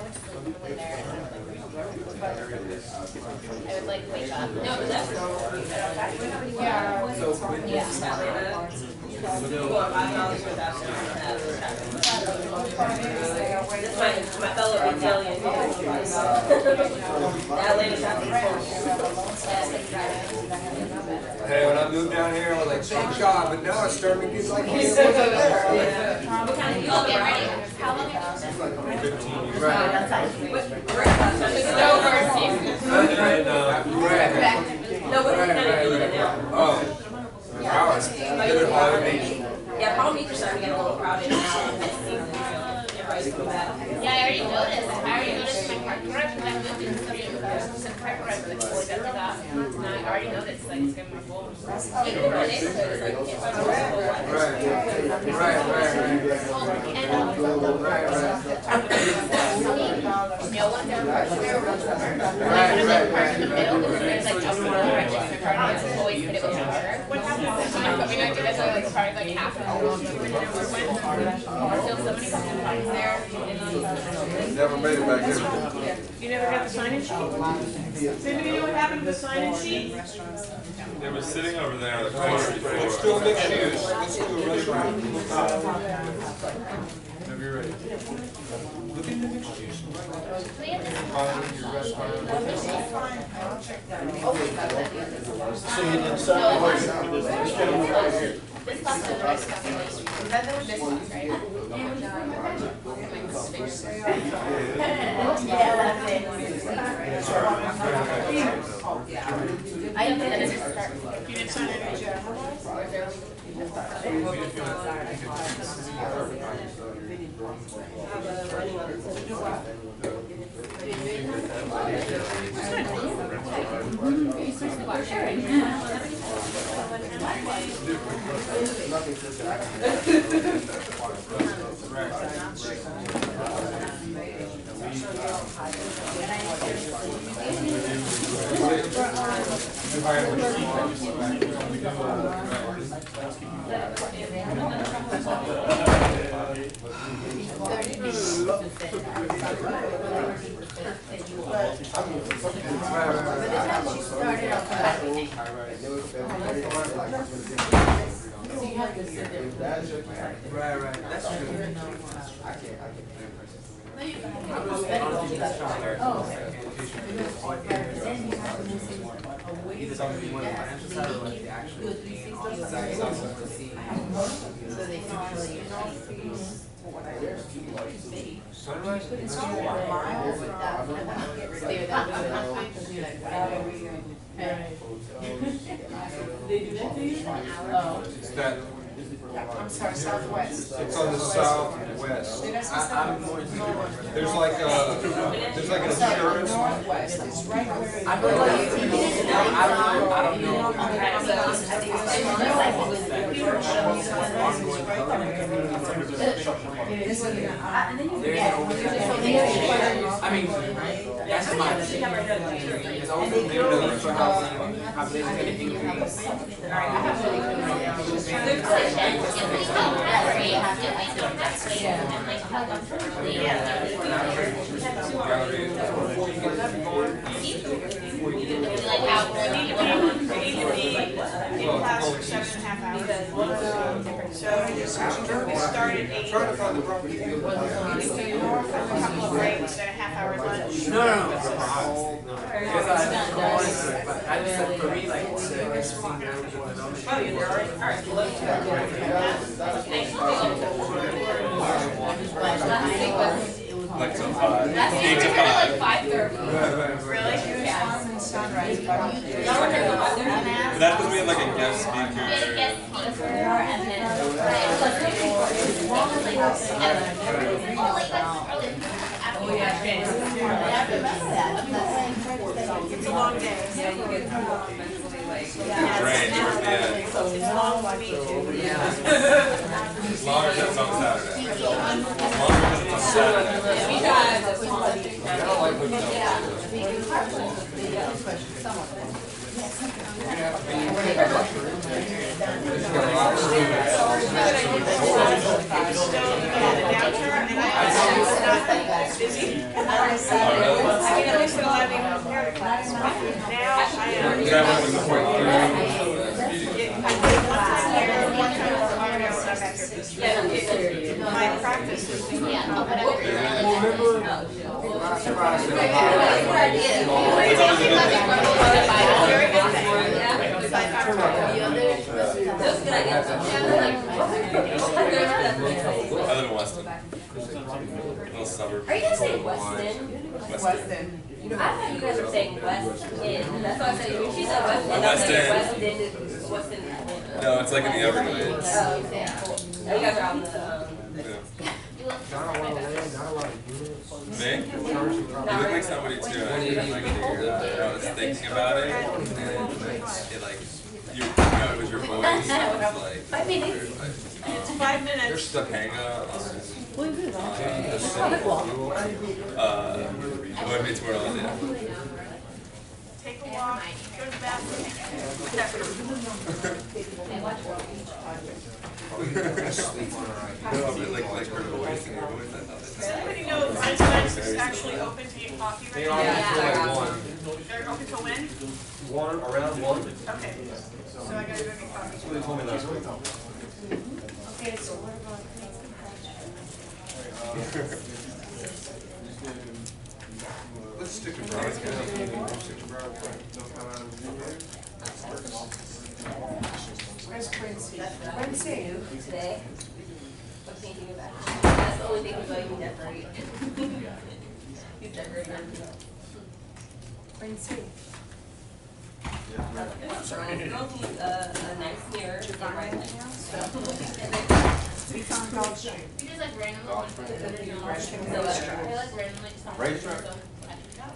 would still live there. I would like wake up. No, but that's My fellow Italian. Hey, when I moved down here, I was like, same job, but now it's starting to get like this. Oh, get ready. How long have you been? 15 years. No mercy. No, but we kind of need it now. Oh. Hours. Yeah, Palm Beach is starting to get a little crowded now. Everybody's coming back. Yeah, I already noticed. My park garage, I moved into some park garage with boys that live out. And I already noticed, like, it's gonna be full. Even in my neighborhood, it's like, it's Right. no one's ever parked there. Like, there's like park in the middle, because there's like a more registered car, and it's always put it with water. What happens if someone coming out to this, like, probably like half an hour. Still somebody fucking parks there. Never made it back there. You never got the sign-in sheet? Does anybody know what happened to the sign-in sheet? They were sitting over there on the corner. Let's do a mixed use. Let's do a really Whenever you're ready. Look at the mixed use. Your restaurant. So you didn't sign this gentleman right here. This last the rest of this one, right? I didn't start. You didn't sign it? Right. That's true. Either something more the financial side or like the actual side is also to see. Sunrise? It's that I'm sorry, southwest. It's on the southwest. There's like an insurance. Northwest, it's right where. I don't know. I mean, that's my opinion. There's always a need for housing. Population going to increase. Class for 7.5 hours. So we started at 8. Trying to find the property. A couple of breaks and a half-hour lunch. No. Because I just said for me, like, Oh, you're there already? All right. Like till 5. 8 to 5. Really? But that was being like a guest speaker. It's a long day. Drained towards the end. It's long for me too. As long as it's on Saturday. As long as it's on Saturday. My practice is I live in Weston. Little suburb. Are you guys saying Weston? Weston. I thought you guys were saying West End. That's why I said when she said West End, I was West like End. West End is West End. No, it's like in the Everglades. Oh, okay, cool. Oh, you guys are on the. Me? You look like somebody too. I was thinking about it, and it like it was your voice. I was like, I mean, it's 5 minutes. there's the hang up. When it's where I was at. Take a walk, go to the bathroom. Like her voice and your voice. I thought Does anybody know if Einstein's is actually open to get coffee right now? They're open till when? Around 1. Okay. So I gotta go get coffee. That's what they told me last week. Okay, so what about? Let's stick to Brian. Stick to Brian. Where's Quincy? Quincy? Today. I'm thinking about it. That's the only thing about you decorate. You decorate. Quincy? Girls need a nice mirror. And We found Dog Street. you just like randomly put it in your I like randomly just Racetrack?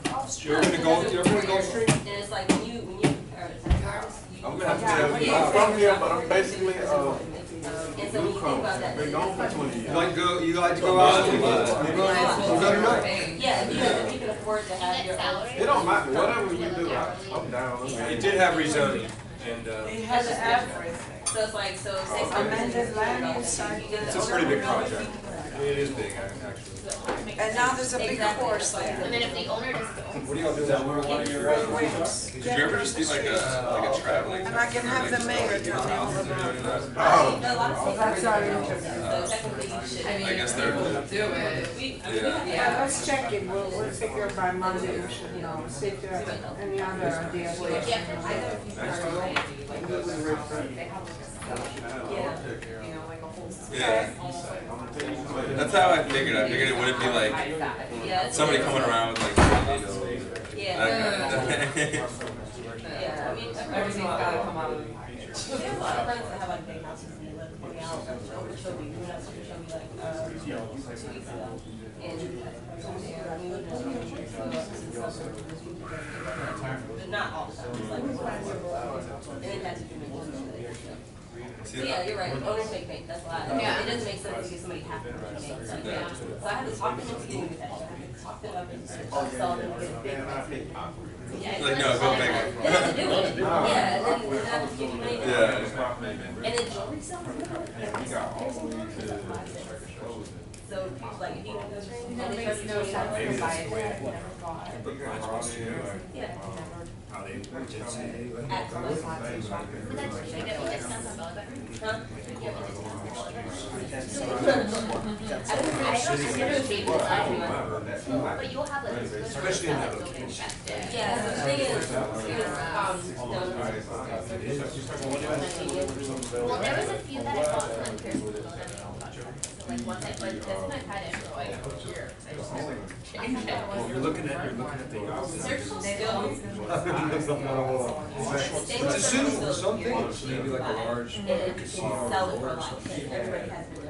Dog Street. You're gonna go straight? And it's like when you are an artist, you. I'm gonna have to Yeah. I'm from here, but I'm basically And so when you think about that. been gone for 20 years. You like to go out? You go tonight? Yeah, if you can afford to have your own. It don't matter, whatever you do, I'm down. It did have rezoning, and It has everything. So it's like, so say Amended land use site. it's a pretty big project. It is big, actually. And now there's a big course And there. then if the owner doesn't. What are y'all doing? That one of your Wings. Did you ever just do like a traveling? And I can have the mayor tell me all about it. Oh, A lot of states That's our interview. So technically you should. I guess they're. Yeah. Yeah, let's check it, we'll figure by Monday, we should know, see if there are any other ideas. Yeah. That's how I figured. I figured it wouldn't be like Yeah. somebody coming around with like, Yeah. Yeah. I mean, everything's gotta come out of the. We have a lot of friends that have like big houses and they live coming out, she'll be, who knows, she'll be like, 2 weeks ago. And I mean, but not all the time, it's like, and it has to do with so yeah, you're right. Owners make paint. That's a lot. Yeah. It doesn't make sense to give somebody half the paint. So, yeah. So I had to talk them into doing that. I had to talk them up and sell them to get a big yeah, like, no, go bigger. They have to do it. Yeah, and then I have to give you money. Yeah. And then jewelry sells. So, like, if you want to go train, and they charge you $20 to buy it. Yeah. But you'll have like especially in the Yeah, so the thing is, well, there was a few that I bought from Pierce. So like once I like this one I've had it for like a year. I just never changed it. You're looking at the surgical skills. It's a suitable something. Maybe like a large Sell it for a lot. Everybody has been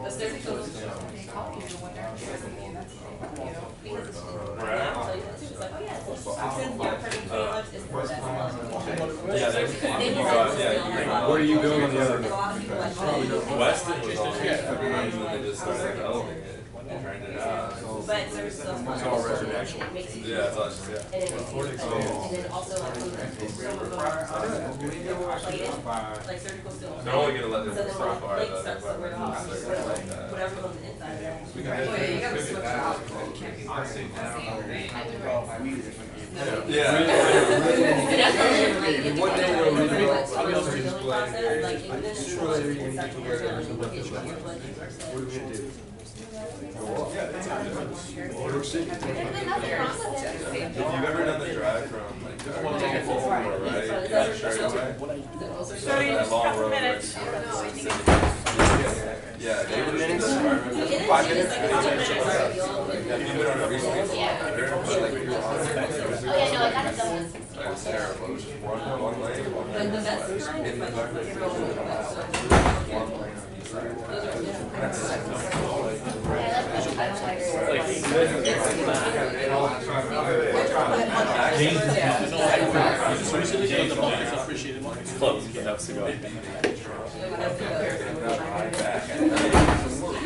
the surgical skills. Because it's like, oh yeah, it's for that. Yeah, where do you go on the other? Weston was on and then they just started elevating it. Turned it out. But surgical It's all residential. Yeah, it's all just, yeah. And then also like some of them are plated, like surgical skills. They're only gonna let them So then so when far the plate though. starts somewhere else, whatever's on the inside there. We can You gotta switch it out. Yeah. One day we'll read about Like, sooner or later you're gonna get to where there's a what are we gonna do? Order city. If you've ever done the drive from like Baltimore, right? Yeah, straight away. Starting in just a couple minutes. Yeah, they would have been 5 minutes. You've been on a recently, but like you're on it. Oh yeah, no, I got it done. It was terrible. It was just one lane, one But the best lane. kind In is the like darkness, zero one lane. Close, but that's to go.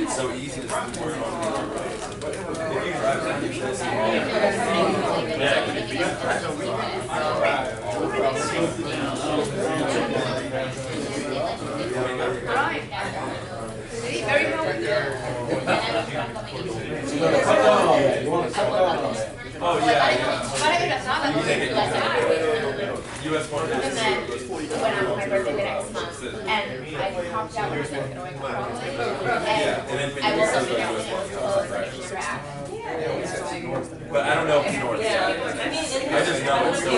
It's so easy to work on the roads. If you drive down, you should see Oh yeah. US one. And then went out for my birthday the next month, and I popped out when I was going on Broadway, and I woke up the next day and was like, track. But I don't know if it's north. I just know it's still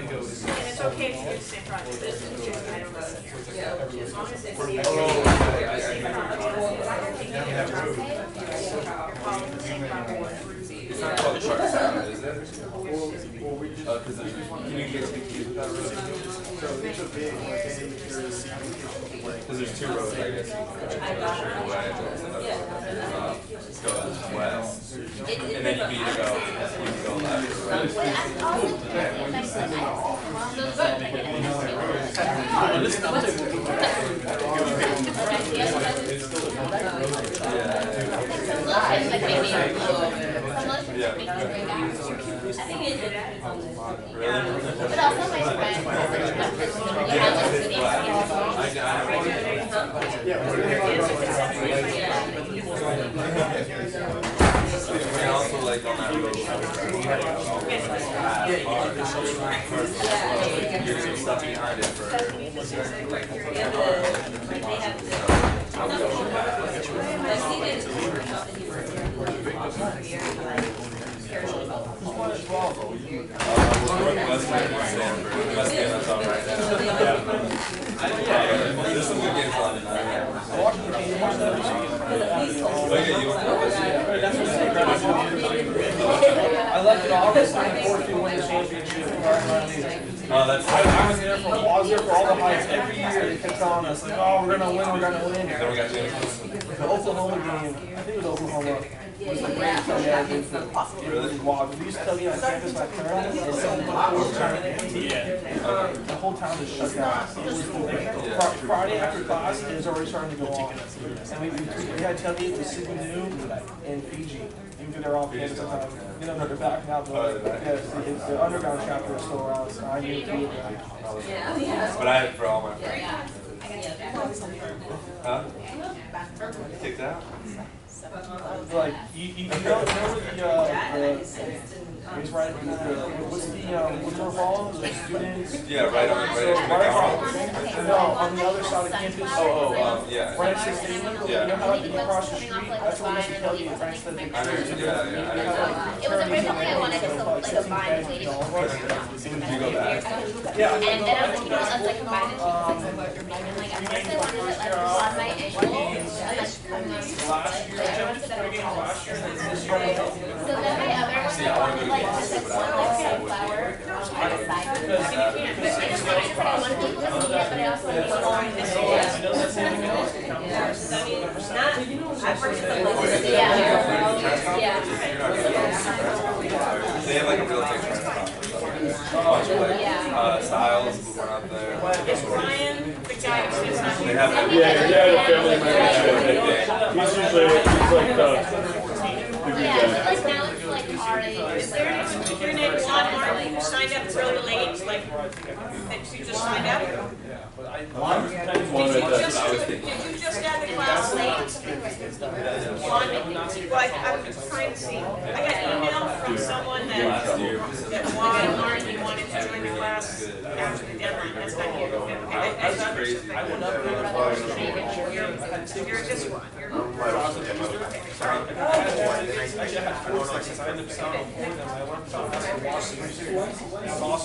And it's okay to do the same project. This is just kind of as long as it's the It's not called the Shark Sound, is it? Because can you get because there's 2 roads, I guess. Straight away. Go west. And then you can go I think it depends on the. But also my friend, and also like on that road, you're some stuff behind it for There's some good games on tonight. I left it off as I won the championship. Oh, that's I was there for all the highs every year. They kept telling us like, oh, we're gonna win. Then we got The Oklahoma game, I think it was Oklahoma. Was the greatest thing I ever did. It was wild. We used to tell you on campus my parents, the whole town was shut down. It was like, Friday after class, it was already starting to go on. And we had to tell you it was Sydney New and Fiji. Even though they're all campus at the time. You know, they're back now, but the underground chapter is still around, so I knew too. But I had it for all my friends. Huh? Kicked out? Like, you know the he's right, what's the Woodmore Hall, the students? Yeah, right on No, on the other side of campus. Yeah. Right next to the stadium. Yeah. You know how you cross the street? That's what we used to tell you, right next to the I know, yeah. It was originally I wanted to like a bind between You go back. Yeah. and then I was like, you know what, let's like combine the two because like at first I wanted it like on my ankle and like come on Last year, I wanted to better last year, and this year. so then my other one I wanted like just like one like sunflower on the side. But I just wanted I wanted to put it, but I also wanted to long this year. They have like a real picture. Styles who went out there. Is Ryan the guy who sits on They here? have that. Yeah, family member. He's usually like the Yeah, but like now it's like our age. Is there your name Juan Martin, you signed up really late, like, that you just signed up? Did you just add the class late? Juan, well, I'm trying to see, I got email from someone that Juan Martin, you wanted to join the class after the deadline, that's not here. Okay, That's crazy. You're this one, you're.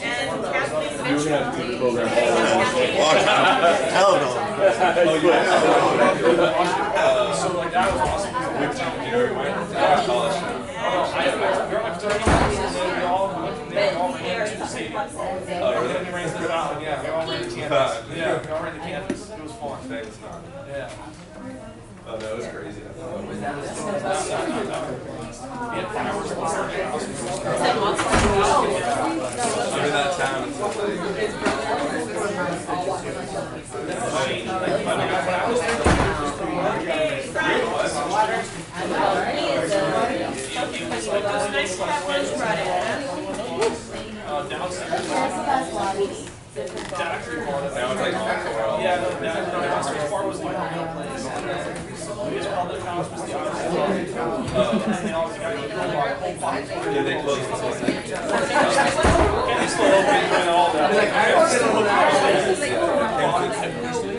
And Kathleen you have good program. Hell no. So like that was awesome. Yeah, we all ran the campus. It was fun. Thanks, not. Yeah. Oh, that was crazy. I'm in that town. It's It's nice to have lunch Friday. Downstairs. Doctor part of it. now it's like all the world. Yeah, the downstairs part was the real place. His public house was the other side. And then all the guys Did they close the whole thing? and they still open and all that.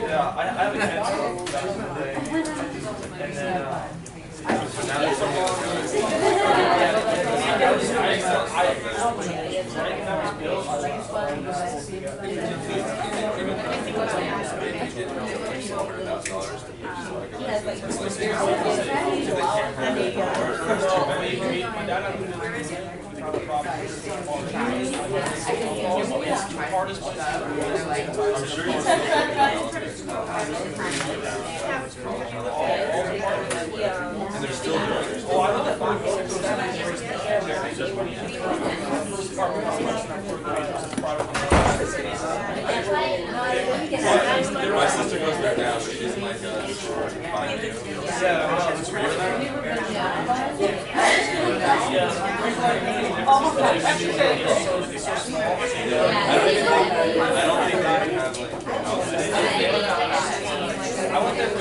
Yeah, I have a cat back in the day. And then, So now there's something that's going and they're still doing it. My sister goes there now, but she's like, fine you. It's weird I don't think they have I went there for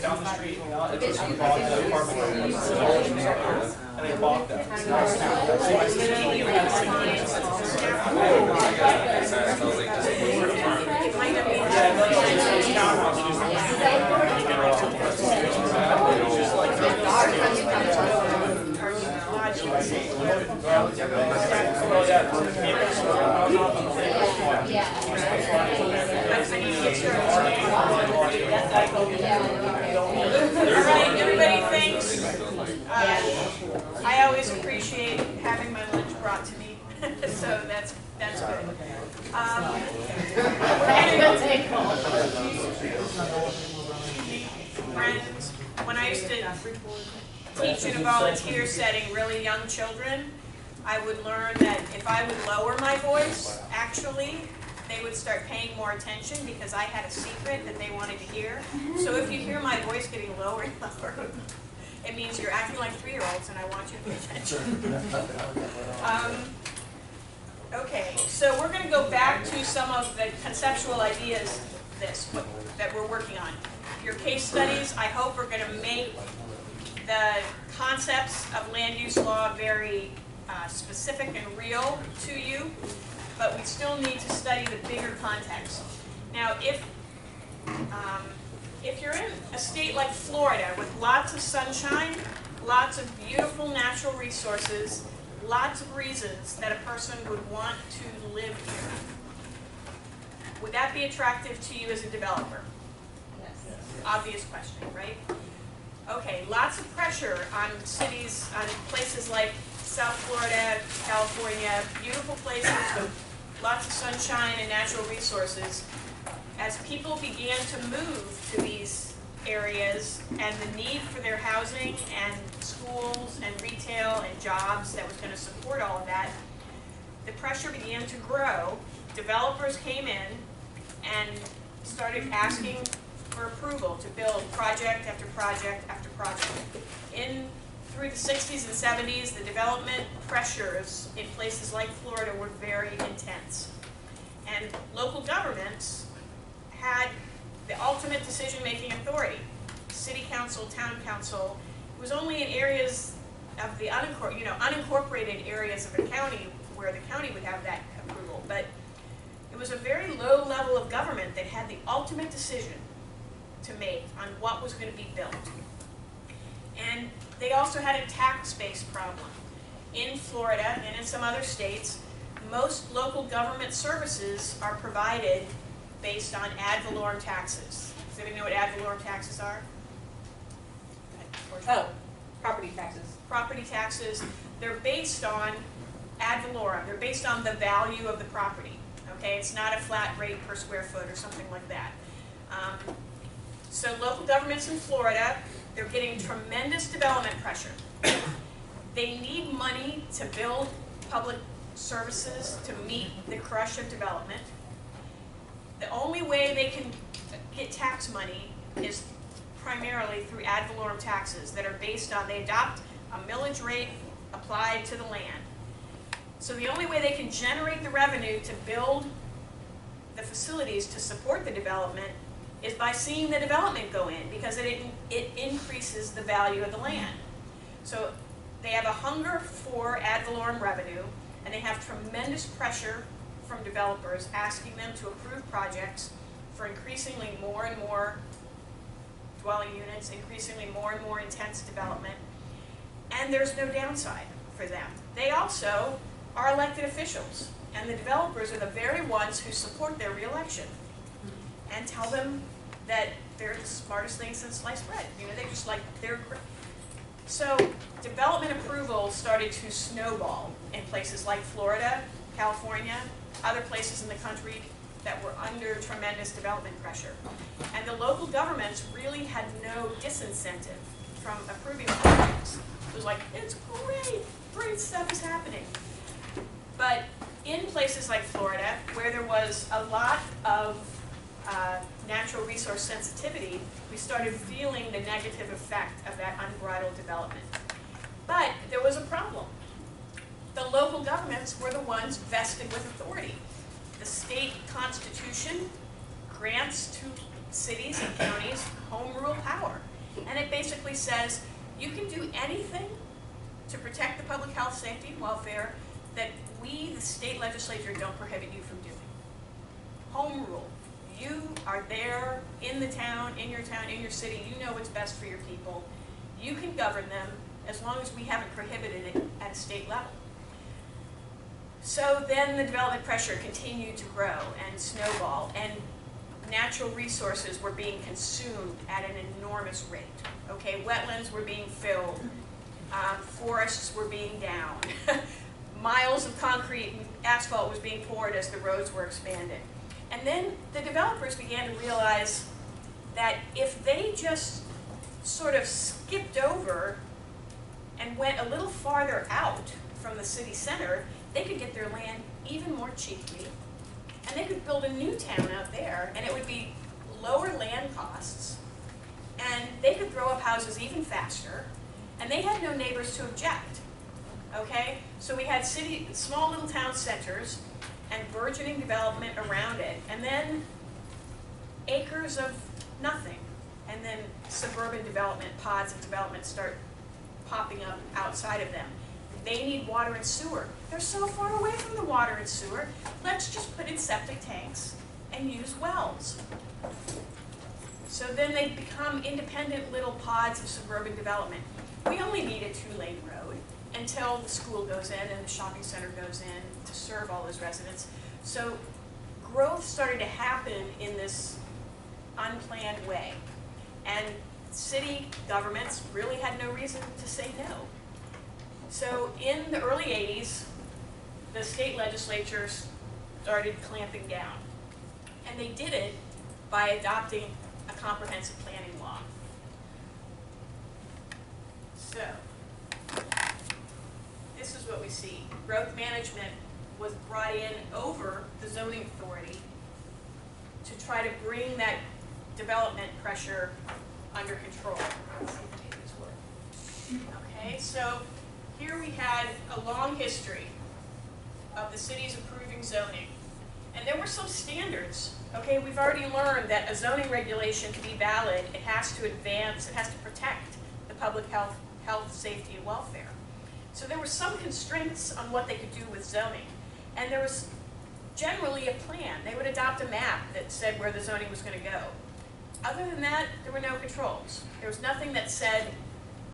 down the street, it's just bought the apartment and they bought that. I need to get started. All right, everybody thanks. I always appreciate having my lunch brought to me, so that's good. Friends, when I used to teach in a volunteer setting really young children, I would learn that if I would lower my voice, actually, they would start paying more attention because I had a secret that they wanted to hear. So if you hear my voice getting lower and lower, it means you're acting like 3-year-olds and I want you to pay attention. Okay, so we're going to go back to some of the conceptual ideas that we're working on. Your case studies, I hope, are going to make the concepts of land use law very specific and real to you, but we still need to study the bigger context. Now, if you're in a state like Florida with lots of sunshine, lots of beautiful natural resources, lots of reasons that a person would want to live here, would that be attractive to you as a developer? Yes. Obvious question, right? Okay, lots of pressure on cities, on places like South Florida, California, beautiful places with lots of sunshine and natural resources. As people began to move to these areas and the need for their housing and schools and retail and jobs that was going to support all of that, the pressure began to grow. Developers came in and started asking for approval to build project after project after project. Through the 60s and 70s, the development pressures in places like Florida were very intense. And local governments had the ultimate decision-making authority. City council, town council. It was only in areas of the unincorporated areas of a county where the county would have that approval. But it was a very low level of government that had the ultimate decision to make on what was going to be built. And they also had a tax-based problem. In Florida and in some other states, most local government services are provided based on ad valorem taxes. Does anybody know what ad valorem taxes are? Oh, property taxes. Property taxes, they're based on ad valorem. They're based on the value of the property. Okay, it's not a flat rate per square foot or something like that. So local governments in Florida, they're getting tremendous development pressure. They need money to build public services to meet the crush of development. The only way they can get tax money is primarily through ad valorem taxes that are based on, they adopt a millage rate applied to the land. So the only way they can generate the revenue to build the facilities to support the development is by seeing the development go in, because it increases the value of the land. So they have a hunger for ad valorem revenue, and they have tremendous pressure from developers asking them to approve projects for increasingly more and more dwelling units, increasingly more and more intense development, and there's no downside for them. They also are elected officials, and the developers are the very ones who support their reelection and tell them that they're the smartest thing since sliced bread. You know, they just like, so development approval started to snowball in places like Florida, California, other places in the country that were under tremendous development pressure. And the local governments really had no disincentive from approving projects. It was like, it's great stuff is happening. But in places like Florida, where there was a lot of natural resource sensitivity, we started feeling the negative effect of that unbridled development. But there was a problem. The local governments were the ones vested with authority. The state constitution grants to cities and counties home rule power. And it basically says you can do anything to protect the public health, safety, and welfare that we, the state legislature, don't prohibit you from doing. Home rule. You are there in the town, in your city. You know what's best for your people. You can govern them as long as we haven't prohibited it at a state level. So then the development pressure continued to grow and snowball, and natural resources were being consumed at an enormous rate. Okay, wetlands were being filled, forests were being downed, miles of concrete and asphalt was being poured as the roads were expanded. And then the developers began to realize that if they just sort of skipped over and went a little farther out from the city center, they could get their land even more cheaply, and they could build a new town out there, and it would be lower land costs, and they could throw up houses even faster, and they had no neighbors to object. Okay, so we had small little town centers and burgeoning development around it, and then acres of nothing, and then suburban development, pods of development start popping up outside of them. They need water and sewer. They're so far away from the water and sewer, let's just put in septic tanks and use wells. So then they become independent little pods of suburban development. We only need a 2-lane road until the school goes in and the shopping center goes in to serve all those residents. So growth started to happen in this unplanned way. And city governments really had no reason to say no. So in the early 80s, the state legislatures started clamping down. And they did it by adopting a comprehensive planning law. So this is what we see. Growth management was brought in over the zoning authority to try to bring that development pressure under control. Let's see if I make this work. Okay, so here we had a long history of the cities approving zoning. And there were some standards. Okay, we've already learned that a zoning regulation to be valid, it has to advance, it has to protect the public health, safety, and welfare. So there were some constraints on what they could do with zoning. And there was generally a plan. They would adopt a map that said where the zoning was going to go. Other than that, there were no controls. There was nothing that said